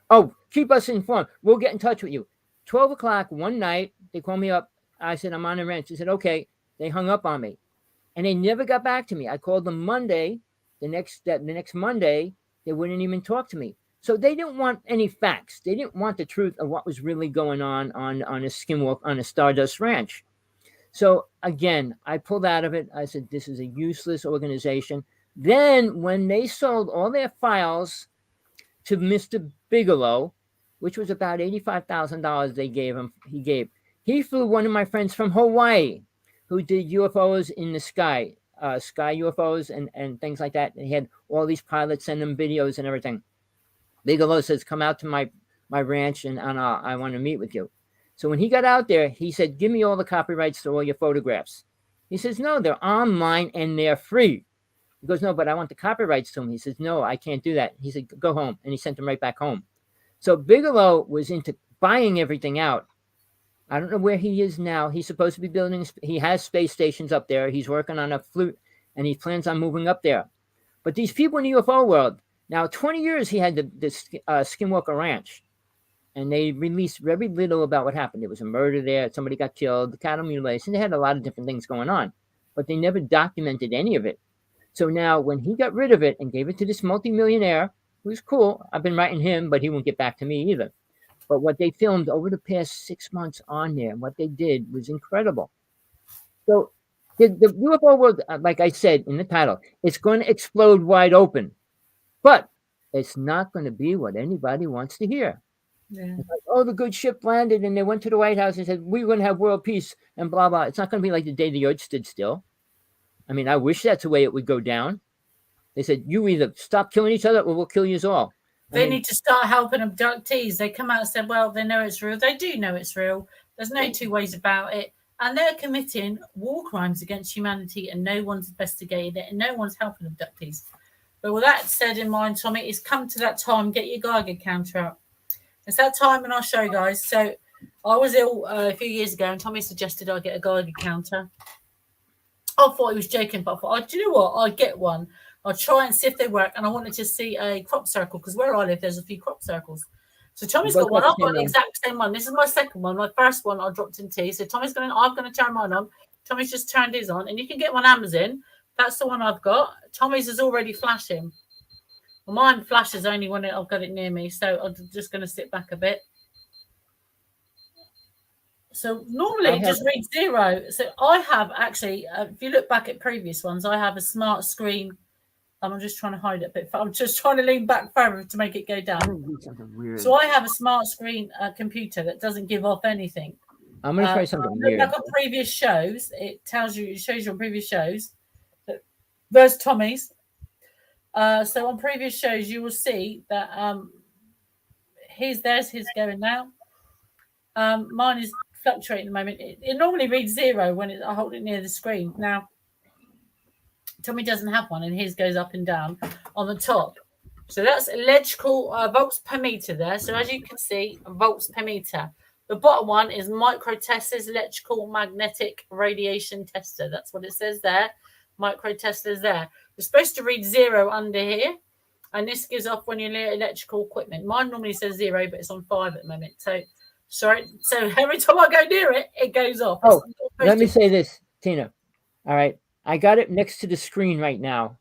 Oh, keep us informed. We'll get in touch with you. 12 o'clock one night, they called me up. I said, I'm on a ranch. They said, okay. They hung up on me. And they never got back to me. I called them Monday. The next Monday, they wouldn't even talk to me. So they didn't want any facts. They didn't want the truth of what was really going on a skinwalk on a Stardust Ranch. So again, I pulled out of it. I said, this is a useless organization. Then when they sold all their files to Mr. Bigelow, which was about $85,000 he flew one of my friends from Hawaii who did UFOs in the sky, sky UFOs and things like that. And he had all these pilots send them videos and everything. Bigelow says, come out to my ranch and I want to meet with you. So when he got out there, he said, give me all the copyrights to all your photographs. He says, no, they're online and they're free. He goes, no, but I want the copyrights to them. He says, no, I can't do that. He said, go home. And he sent him right back home. So Bigelow was into buying everything out. I don't know where he is now. He's supposed to be building, he has space stations up there. He's working on a flute and he plans on moving up there. But these people in the UFO world, now 20 years he had this Skinwalker Ranch. And they released very little about what happened. There was a murder there. Somebody got killed, cattle mutilation. They had a lot of different things going on. But they never documented any of it. So now when he got rid of it and gave it to this multimillionaire, who's cool, I've been writing him, but he won't get back to me either. But what they filmed over the past 6 months on there, and what they did was incredible. So the UFO world, like I said in the title, it's going to explode wide open. But it's not going to be what anybody wants to hear. Yeah. It's like, oh, the good ship landed and they went to the White House and said, we're going to have world peace and blah, blah. It's not going to be like the day the earth stood still. I mean, I wish that's the way it would go down. They said, you either stop killing each other or we'll kill you all. They need to start helping abductees. They come out and said, well, they know it's real. They do know it's real. There's no two ways about it. And they're committing war crimes against humanity, and no one's investigated it, and no one's helping abductees. But with that said in mind, Tommy, it's come to that time. Get your Geiger counter out. It's that time in our show, guys. So I was ill a few years ago, and Tommy suggested I get a Geiger counter. I thought he was joking, but I thought, oh, do you know what? I'll get one. I'll try and see if they work. And I wanted to see a crop circle, because where I live, there's a few crop circles. So Tommy's got one. I've got the exact same one. This is my second one. My first one I dropped in tea. So I'm going to turn mine on. Tommy's just turned his on. And you can get one on Amazon. That's the one I've got. Tommy's is already flashing. Well, mine flashes only when I've got it near me. So I'm just going to sit back a bit. So normally it just reads 0. So I have actually, if you look back at previous ones, I have a smart screen. I'm just trying to hide it a bit. I'm just trying to lean back further to make it go down. So I have a smart screen computer that doesn't give off anything. I'm going to try something weird. Look back on previous shows. It shows you on previous shows. There's Tommy's. So on previous shows, you will see that there's his going now. Mine is fluctuating at the moment. It normally reads 0 when I hold it near the screen. Now, Tommy doesn't have one, and his goes up and down on the top. So that's electrical volts per meter there. So as you can see, volts per meter. The bottom one is micro Tesla's electrical magnetic radiation tester. That's what it says there. Micro Tesla's there. It's supposed to read 0 under here, and this gives off when you're near electrical equipment. Mine normally says 0, but it's on 5 at the moment. So every time I go near it, it goes off. Oh, let me say this, Tina. All right. I got it next to the screen right now.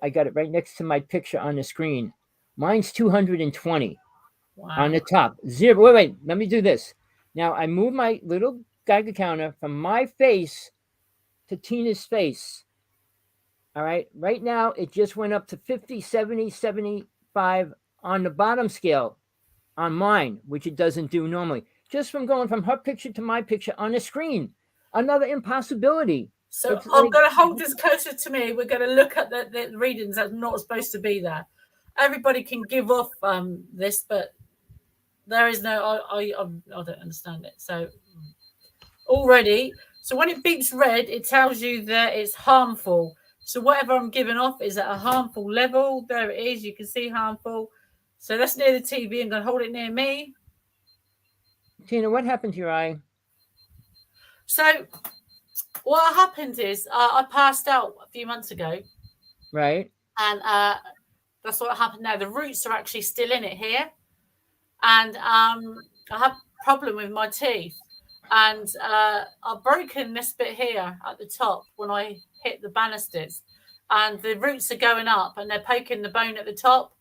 I got it right next to my picture on the screen. Mine's 220 on the top. 0. Wait. Let me do this. Now, I move my little Geiger counter from my face to Tina's face. All right. Right now, it just went up to 50, 70, 75 on the bottom scale on mine, which it doesn't do normally. Just from going from her picture to my picture on the screen. Another impossibility. So I'm going to hold this closer to me. We're going to look at the readings that's not supposed to be there. Everybody can give off this, but there is no. I don't understand it. So already, so when it beeps red, it tells you that it's harmful. So whatever I'm giving off is at a harmful level. There it is. You can see harmful. So that's near the TV. I'm going to hold it near me. Tina, what happened to your eye? So what happened is I passed out a few months ago. Right. And that's what happened now. The roots are actually still in it here. And I have a problem with my teeth. And I've broken this bit here at the top when I hit the banisters. And the roots are going up and they're poking the bone at the top.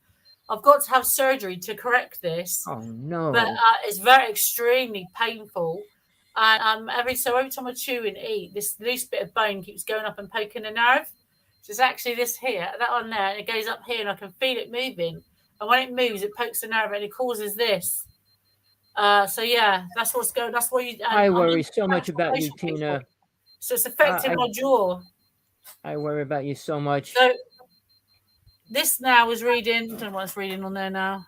I've got to have surgery to correct this. Oh, no. But it's very extremely painful. And every time I chew and eat, this loose bit of bone keeps going up and poking the nerve. So it's actually this here, that on there, and it goes up here, and I can feel it moving. And when it moves, it pokes the nerve, and it causes this. So yeah, that's what's going. That's what you. I worry so much about you, Tina. So it's affecting my jaw. I worry about you so much. So this now is reading. I don't know what's reading on there now.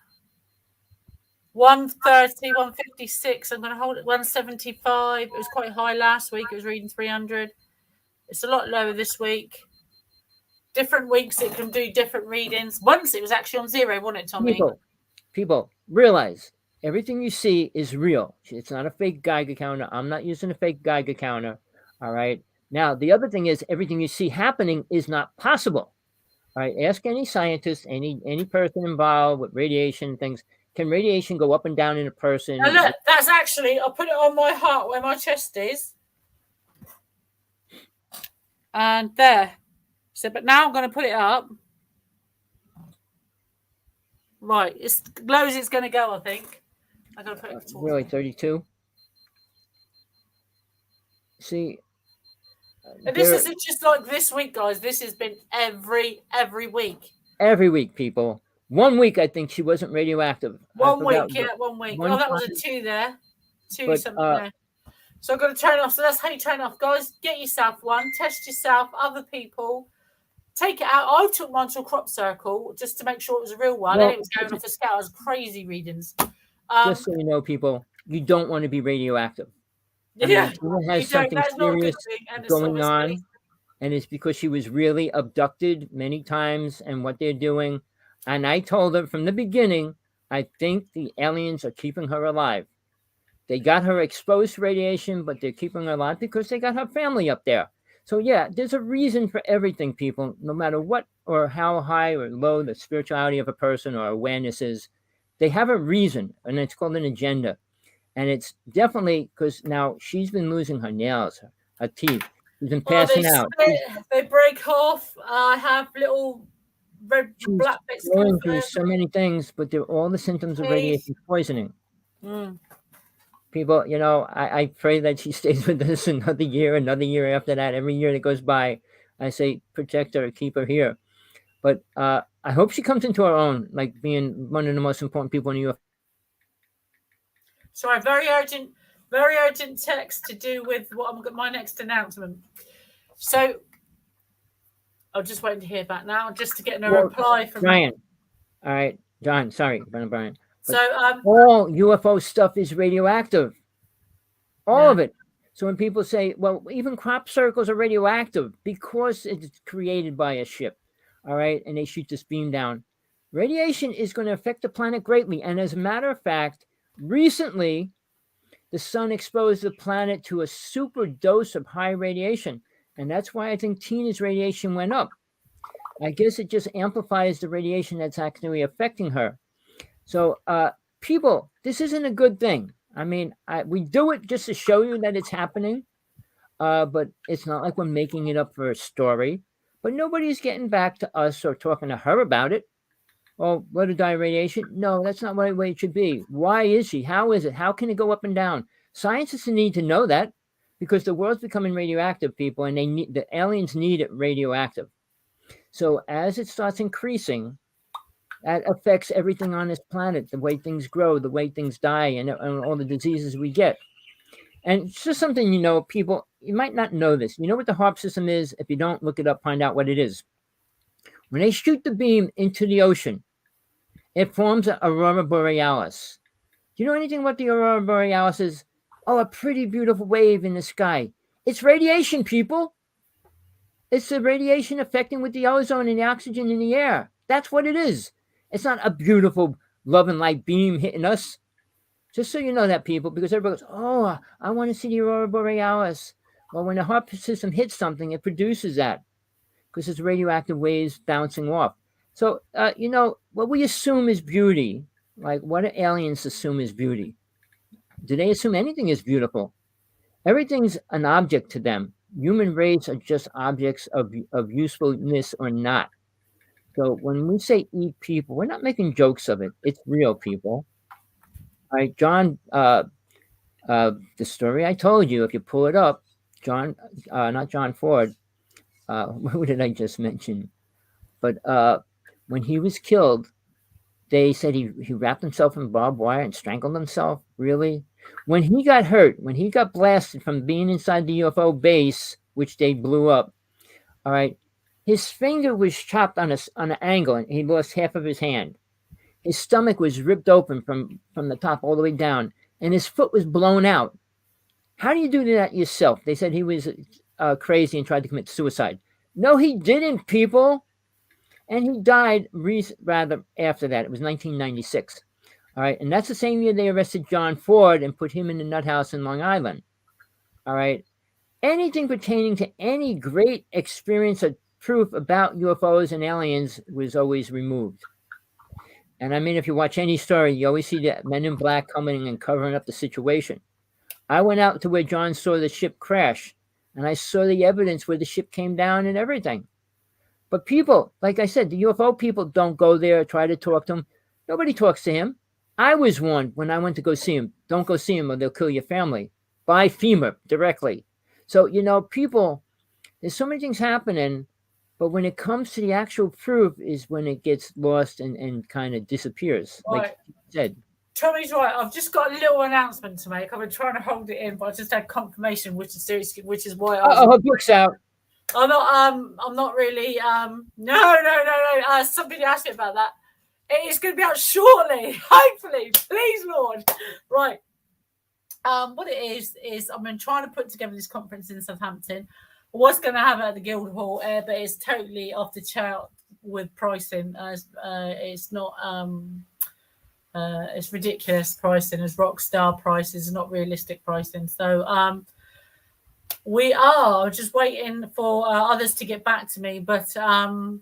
130, 156. I'm going to hold it 175. It was quite high last week. It was reading 300. It's a lot lower this week. Different weeks it can do different readings. Once it was actually on 0, wasn't it, Tommy? People realize everything you see is real. It's not a fake Geiger counter. I'm not using a fake Geiger counter. All right. Now, the other thing is everything you see happening is not possible. All right. Ask any scientist, any person involved with radiation things. Can radiation go up and down in a person? Now look, that's actually, I'll put it on my heart where my chest is. And there. So, but now I'm going to put it up. Right. It's low as it's going to go, I think. I'm going to put it really 32? See. And this isn't just like this week, guys. This has been every week. Every week, people. 1 week, I think she wasn't radioactive. I 1 forgot week, yeah, 1 week. one Oh, that was a time, 2 there. 2 but something there. So I've got to turn it off. So that's how you turn it off. Guys, get yourself one. Test yourself. Other people. Take it out. I took mine to a crop circle just to make sure it was a real one. well, And it was going off a scale. It was crazy readings. just so you know, people, you don't want to be radioactive. I Yeah, mean, Tina you has don't. something That's not a good serious thing. And it's going obviously. on, and it's because she was really abducted many times and what they're doing. And I told her from the beginning, I think the aliens are keeping her alive. They got her exposed to radiation, but they're keeping her alive because they got her family up there. So yeah, there's a reason for everything, people, no matter what or how high or low the spirituality of a person or awareness is, they have a reason, and it's called an agenda. And it's definitely because now she's been losing her nails, her teeth. She's been Oh, passing out. they break off. I have little red, She's black bits coming going through so many things, but they're all the symptoms of radiation poisoning. Mm. People, I pray that she stays with us another year after that. Every year that goes by, I say, protect her, keep her here. But I hope she comes into her own, like being one of the most important people in the UFO. Sorry, very urgent text to do with my next announcement. So I'm just waiting to hear back now, just to get a reply from Brian. All right, John. Sorry, Brian. So all UFO stuff is radioactive. All of it. So when people say, well, even crop circles are radioactive because it's created by a ship, all right, and they shoot this beam down, radiation is going to affect the planet greatly. And as a matter of fact, recently, the sun exposed the planet to a super dose of high radiation. And that's why I think Tina's radiation went up. I guess it just amplifies the radiation that's actually affecting her. So, people, this isn't a good thing. I mean, we do it just to show you that it's happening, but it's not like we're making it up for a story. But nobody's getting back to us or talking to her about it. Oh, let her die of radiation? No, that's not the way it should be. Why is she? How is it? How can it go up and down? Scientists need to know that because the world's becoming radioactive, people, and the aliens need it radioactive. So as it starts increasing, that affects everything on this planet, the way things grow, the way things die, and all the diseases we get. And it's just something, people, you might not know this. You know what the HARP system is? If you don't, look it up, find out what it is. When they shoot the beam into the ocean, it forms an aurora borealis. Do you know anything about the aurora borealis is? Oh, a pretty beautiful wave in the sky. It's radiation, people. It's the radiation affecting with the ozone and the oxygen in the air. That's what it is. It's not a beautiful love and light beam hitting us. Just so you know that, people, because everybody goes, oh, I want to see the aurora borealis. Well, when the HARP system hits something, it produces that because it's radioactive waves bouncing off. So, what we assume is beauty, like what do aliens assume is beauty? Do they assume anything is beautiful? Everything's an object to them. Human race are just objects of usefulness or not. So when we say eat people, we're not making jokes of it. It's real, people. All right, John, the story I told you, if you pull it up, not John Ford, who did I just mention? But when he was killed, they said he wrapped himself in barbed wire and strangled himself. Really? When he got hurt, when he got blasted from being inside the UFO base, which they blew up, all right, his finger was chopped on an angle, and he lost half of his hand. His stomach was ripped open from the top all the way down, and his foot was blown out. How do you do that yourself? They said he was crazy and tried to commit suicide. No, he didn't, people. And he died rather after that. It was 1996. All right. And that's the same year they arrested John Ford and put him in the nut house in Long Island. All right. Anything pertaining to any great experience or proof about UFOs and aliens was always removed. And I mean, if you watch any story, you always see the men in black coming and covering up the situation. I went out to where John saw the ship crash, and I saw the evidence where the ship came down and everything. But people, like I said, the UFO people don't go there, try to talk to him. Nobody talks to him. I was warned when I went to go see him, don't go see him or they'll kill your family. By FEMA directly. So, people, there's so many things happening, But when it comes to the actual proof is when it gets lost and kind of disappears, Right. like you said. Tommy's right. I've just got a little announcement to make. I've been trying to hold it in, but I just had confirmation, which is why I was. Oh, her book's out. I'm not really. No. Somebody asked me about that. It is going to be out shortly, hopefully. Please, Lord. Right. What it is I've been trying to put together this conference in Southampton. I was going to have it at the Guildhall, but it's totally off the chart with pricing. It's not. It's ridiculous pricing as rock star prices, not realistic pricing. So we are just waiting for others to get back to me. But on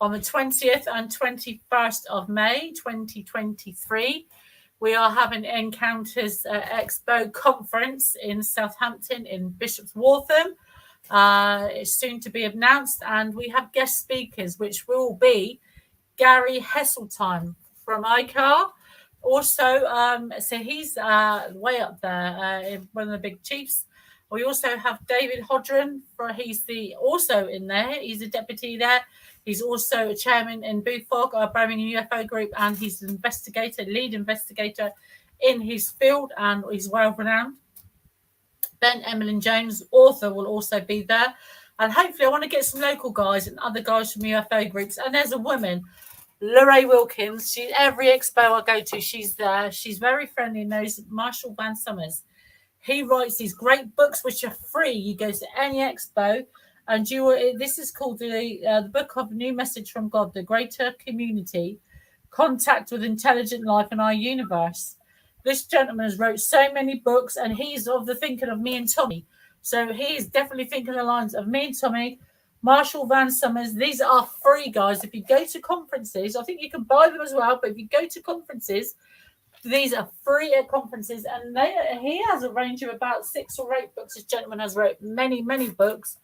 the 20th and 21st of May 2023, we are having Encounters Expo conference in Southampton in Bishop's Waltham. It's soon to be announced, and we have guest speakers, which will be Gary Hesseltine from ICAR. Also, so he's way up there, one of the big chiefs. We also have David Hodron, he's also in there. He's a deputy there. He's also a chairman in BUFOG, our Birmingham UFO group, and he's an investigator, lead investigator in his field, and he's well renowned. Ben Emlyn Jones, author, will also be there. And hopefully I want to get some local guys and other guys from UFO groups. And there's a woman, Lorraine Wilkins. Every expo I go to, she's there. She's very friendly, knows Marshall Van Summers. He writes these great books which are free. You go to any expo, and this is called the Book of New Message from God, the Greater Community, Contact with Intelligent Life in Our Universe. This gentleman has wrote so many books, and he's of the thinking of me and Tommy. So he's definitely thinking the lines of me and Tommy, Marshall Van Summers. These are free, guys. If you go to conferences, I think you can buy them as well, but if you go to conferences, these are free at conferences, and he has a range of about 6 or 8 books. This gentleman has wrote many, many books,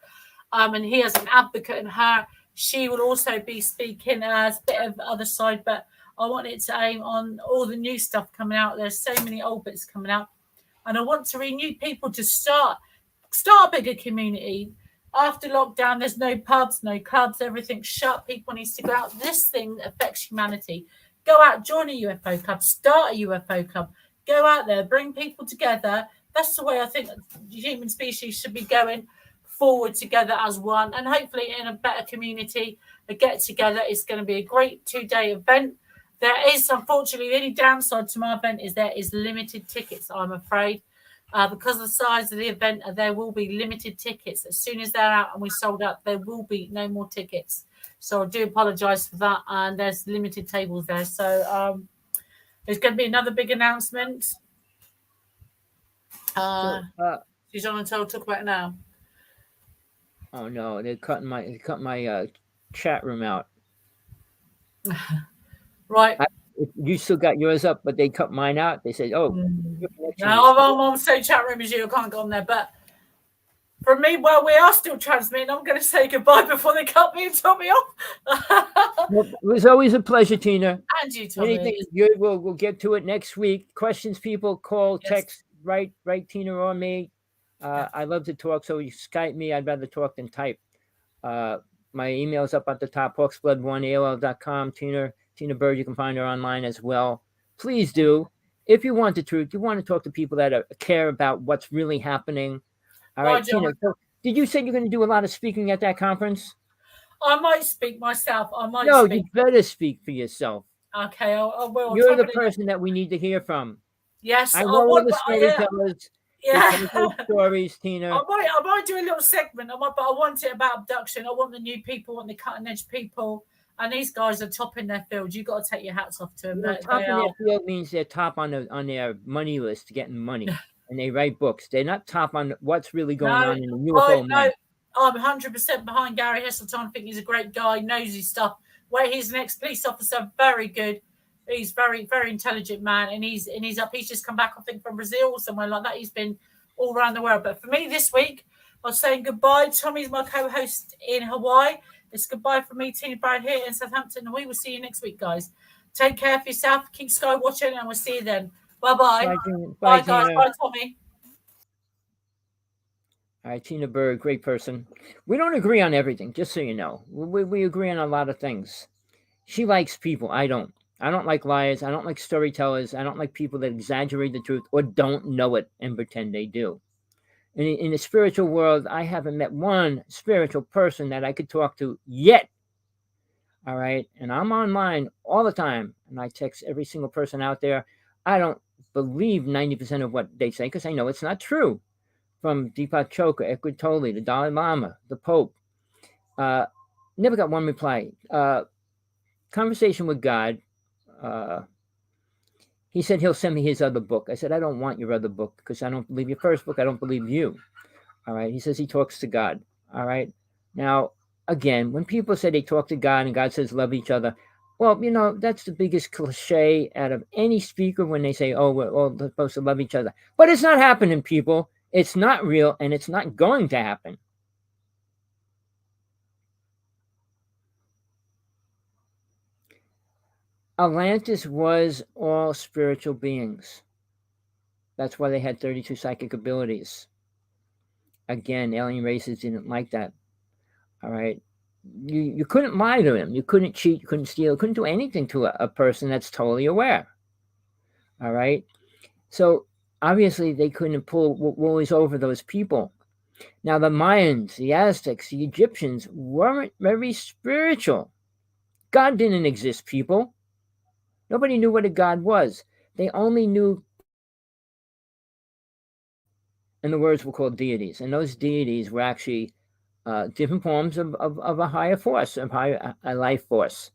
and he has an advocate in her. She will also be speaking as a bit of other side, but I want it to aim on all the new stuff coming out. There's so many old bits coming out, and I want to renew people to start a bigger community. After lockdown, there's no pubs, no clubs, everything's shut. People need to go out. This thing affects humanity. Go out, join a UFO club, start a UFO club. Go out there, bring people together. That's the way I think the human species should be going forward together as one, and hopefully in a better community, a get-together. It's going to be a great 2-day event. There is, unfortunately, the only downside to my event is there is limited tickets, I'm afraid. Because of the size of the event, there will be limited tickets. As soon as they're out and we sold out, there will be no more tickets. So I do apologise for that. And there's limited tables there. So there's going to be another big announcement. She's on until I'll talk about it now. Oh no, they cut my chat room out. Right. You still got yours up, but they cut mine out. They said, "Oh, no, I'm on the same chat room as you. I can't go on there." But for me, well, we are still transmitting. I'm going to say goodbye before they cut me and top me off. Well, it was always a pleasure, Tina. And you, Tommy. Anything good, we'll get to it next week. Questions, people, call, text, write Tina or me. I love to talk, so you Skype me. I'd rather talk than type. My email's up at the top, hawksblood1aol.com. Tina Bird, you can find her online as well. Please do. If you want the truth, you want to talk to people that care about what's really happening. All right, Tina. So did you say you're going to do a lot of speaking at that conference? I might speak myself. No, you better speak for yourself. Okay, I will. You're the person that we need to hear from. Yes, I know all the storytellers. Yeah. Stories, Tina. I might do a little segment. But I want it about abduction. I want the new people, I want the cutting edge people. And these guys are top in their field. You've got to take your hats off to them. Top in their field means they're top on their money list, getting money. And they write books. They're not top on what's really going on in the UFO. No, I'm 100% behind Gary Hesseltine. I think he's a great guy, knows his stuff. He's an ex-police officer, very good. He's very, very intelligent man, and he's up. He's just come back, I think, from Brazil or somewhere like that. He's been all around the world. But for me this week, I was saying goodbye. Tommy's my co-host in Hawaii. It's goodbye from me, Tina Brown, here in Southampton, and we will see you next week, guys. Take care of yourself. Keep sky watching, and we'll see you then. Bye-bye. Bye, guys. Bye, Tommy. All right, Tina Bird, great person. We don't agree on everything, just so you know. We agree on a lot of things. She likes people. I don't. I don't like liars. I don't like storytellers. I don't like people that exaggerate the truth or don't know it and pretend they do. In the spiritual world, I haven't met one spiritual person that I could talk to yet. All right. And I'm online all the time and I text every single person out there. I don't believe 90% of what they say because I know it's not true. From Deepak Chopra, Eckhart Tolle, the Dalai Lama, the Pope. Uh, Never got one reply. Conversation with God. Uh, he said he'll send me his other book. I said, I don't want your other book because I don't believe your first book. I don't believe you. All right. He says he talks to God. All right. Now, again, when people say they talk to God and God says love each other, well, that's the biggest cliche out of any speaker when they say, oh, we're all supposed to love each other. But it's not happening, people. It's not real and it's not going to happen. Atlantis was all spiritual beings. That's why they had 32 psychic abilities. Again, alien races didn't like that. All right. You couldn't lie to them. You couldn't cheat. You couldn't steal. You couldn't do anything to a person that's totally aware. All right. So obviously they couldn't pull woolies over those people. Now the Mayans, the Aztecs, the Egyptians weren't very spiritual. God didn't exist, people. Nobody knew what a God was. They only knew, and the words were called deities. And those deities were actually different forms of a higher force, of a life force.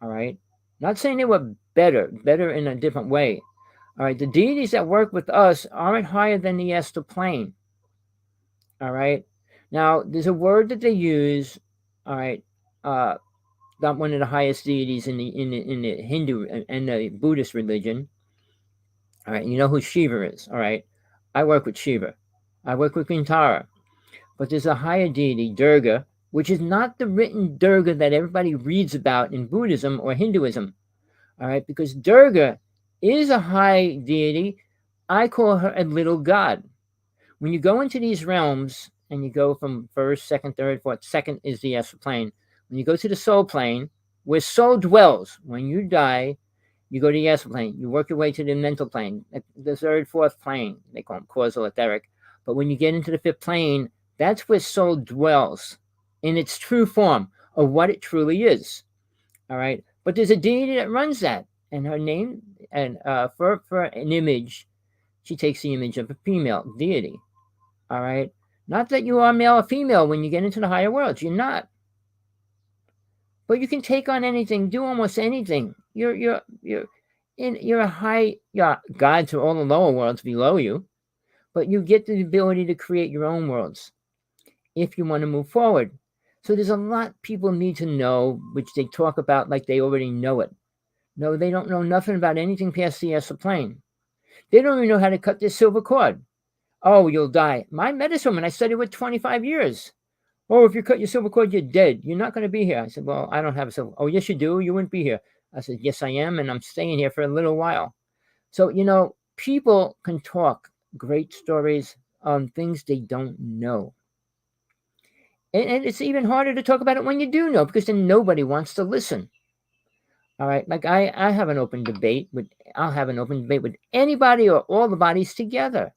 All right. Not saying they were better in a different way. All right. The deities that work with us aren't higher than the astral plane. All right. Now, there's a word that they use. All right. Not one of the highest deities in the Hindu and the Buddhist religion. All right. You know who Shiva is. All right. I work with Shiva. I work with Kintara. But there's a higher deity, Durga, which is not the written Durga that everybody reads about in Buddhism or Hinduism. All right, because Durga is a high deity. I call her a little god. When you go into these realms and you go from first, second, third, fourth, second is the astral plane. When you go to the soul plane, where soul dwells, when you die, you go to the astral plane. You work your way to the mental plane, the third, fourth plane. They call them causal, etheric. But when you get into the fifth plane, that's where soul dwells in its true form of what it truly is. All right. But there's a deity that runs that. And her name, and for an image, she takes the image of a female deity. All right. Not that you are male or female when you get into the higher worlds. You're not. But you can take on anything, do almost anything. You're a high gods are all the lower worlds below you, but you get the ability to create your own worlds if you want to move forward. So there's a lot people need to know, which they talk about like they already know it. No, they don't know nothing about anything past the astral plane. They don't even know how to cut this silver cord. Oh, you'll die. I met this woman. I studied with 25 years. Oh, if you cut your silver cord, you're dead. You're not going to be here. I said, well, I don't have a silver. Oh, yes, you do. You wouldn't be here. I said, yes, I am. And I'm staying here for a little while. So, people can talk great stories on things they don't know. And it's even harder to talk about it when you do know, because then nobody wants to listen. All right. Like I'll have an open debate with anybody or all the bodies together.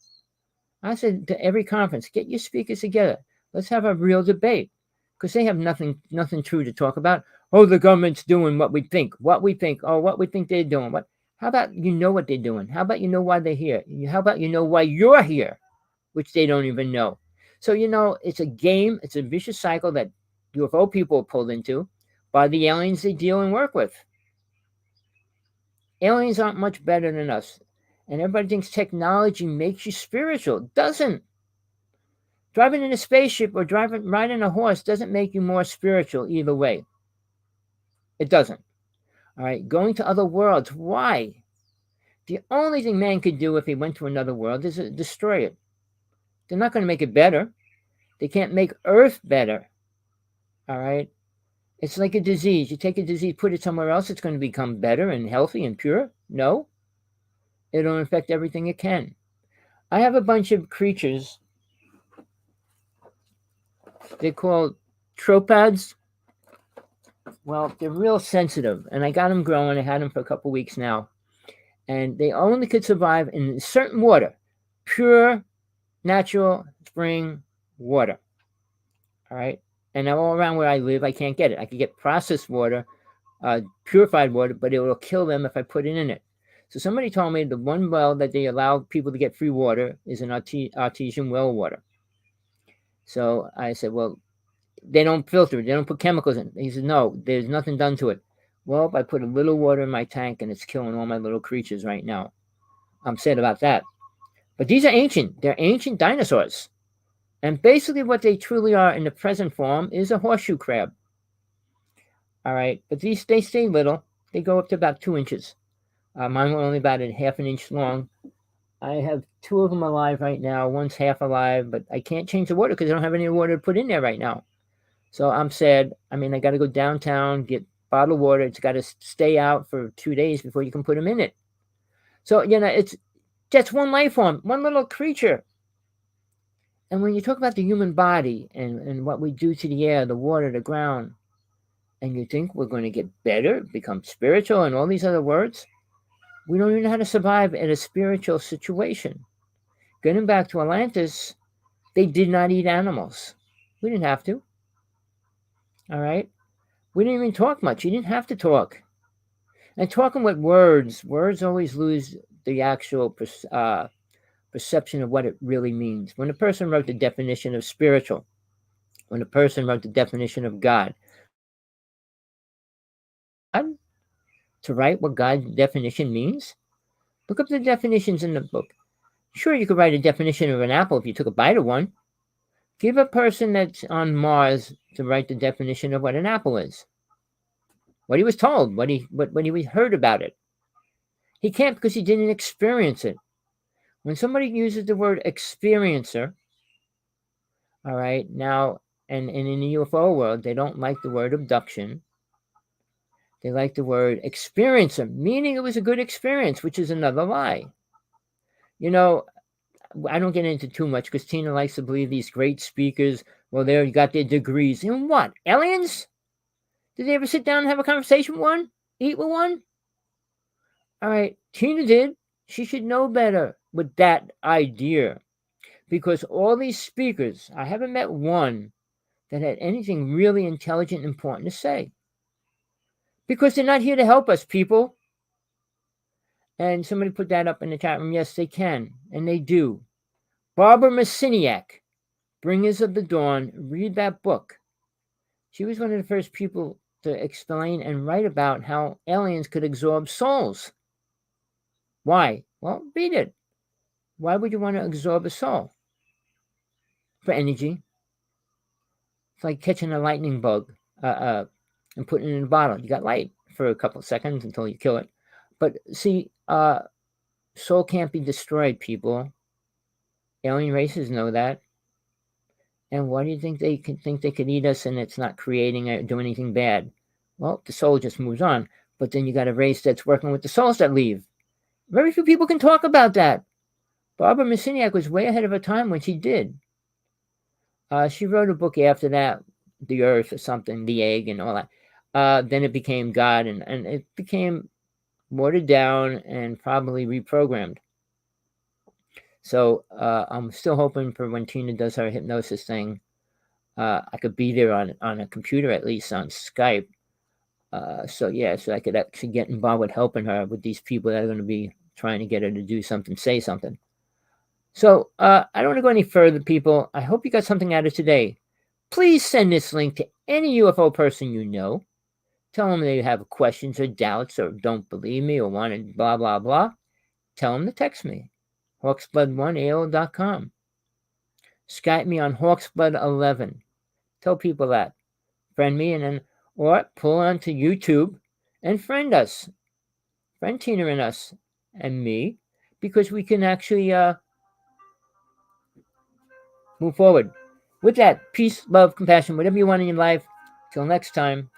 I said to every conference, get your speakers together. Let's have a real debate, because they have nothing true to talk about. Oh, the government's doing what we think. Oh, what we think they're doing. How about you know what they're doing? How about you know why they're here? How about you know why you're here, which they don't even know? So, it's a game. It's a vicious cycle that UFO people are pulled into by the aliens they deal and work with. Aliens aren't much better than us. And everybody thinks technology makes you spiritual. It doesn't. Driving in a spaceship or riding a horse doesn't make you more spiritual either way. It doesn't. All right. Going to other worlds. Why? The only thing man could do if he went to another world is destroy it. They're not going to make it better. They can't make Earth better. All right. It's like a disease. You take a disease, put it somewhere else, it's going to become better and healthy and pure. No. It'll infect everything it can. I have a bunch of creatures They're called tropods. Well, they're real sensitive, and I got them growing. I had them for a couple weeks now, and they only could survive in certain water, pure, natural spring water. All right, and all around where I live, I can't get it. I could get processed water, purified water, but it will kill them if I put it in it. So somebody told me the one well that they allow people to get free water is an artesian well water. So I said, well, they don't filter it. They don't put chemicals in it. He said, no, there's nothing done to it. Well, I put a little water in my tank and it's killing all my little creatures right now. I'm sad about that. But these are ancient. They're ancient dinosaurs. And basically what they truly are in the present form is a horseshoe crab. All right. But they stay little. They go up to about 2 inches. Mine were only about a half an inch long. I have 2 of them alive right now. One's half alive, but I can't change the water because I don't have any water to put in there right now. So I'm sad. I mean, I got to go downtown, get bottled water. It's got to stay out for 2 days before you can put them in it. So, it's just one life form, one little creature. And when you talk about the human body and what we do to the air, the water, the ground, and you think we're going to get better, become spiritual, and all these other words, we don't even know how to survive in a spiritual situation. Getting back to Atlantis, they did not eat animals. We didn't have to. All right? We didn't even talk much. You didn't have to talk. And talking with words always lose the actual perception of what it really means. When a person wrote the definition of spiritual, when a person wrote the definition of God, to write what God's definition means, look up the definitions in the book. Sure, you could write a definition of an apple if you took a bite of one. Give a person that's on Mars to write the definition of what an apple is. What he was told, what he heard about it. He can't because he didn't experience it. When somebody uses the word experiencer, all right, now, and in the UFO world, they don't like the word abduction. They like the word experiencer, meaning it was a good experience, which is another lie. I don't get into too much because Tina likes to believe these great speakers, well, they got their degrees. In what? Aliens? Did they ever sit down and have a conversation with one? Eat with one? All right, Tina did. She should know better with that idea. Because all these speakers, I haven't met one that had anything really intelligent and important to say. Because they're not here to help us, people. And somebody put that up in the chat room. Yes, they can. And they do. Barbara Masiniak, Bringers of the Dawn, read that book. She was one of the first people to explain and write about how aliens could absorb souls. Why? Well, read it. Why would you want to absorb a soul? For energy. It's like catching a lightning bug and putting it in a bottle. You got light for a couple of seconds until you kill it. But see, soul can't be destroyed, people. Alien races know that. And why do you think they could eat us and it's not creating or doing anything bad? Well, the soul just moves on. But then you got a race that's working with the souls that leave. Very few people can talk about that. Barbara Masiniak was way ahead of her time when she did. She wrote a book after that, The Earth or something, The Egg and all that. Then it became God and it became watered down and probably reprogrammed. So I'm still hoping for when Tina does her hypnosis thing, I could be there on a computer, at least on Skype. So I could actually get involved with helping her with these people that are going to be trying to get her to do something, say something. So I don't want to go any further, people. I hope you got something out of today. Please send this link to any UFO person you know. Tell them they have questions or doubts or don't believe me or want to blah, blah, blah. Tell them to text me. Hawksblood1AOL.com. Skype me on Hawksblood11. Tell people that. Friend me or pull onto YouTube and friend us. Friend Tina and us and me because we can actually move forward. With that, peace, love, compassion, whatever you want in your life. Till next time.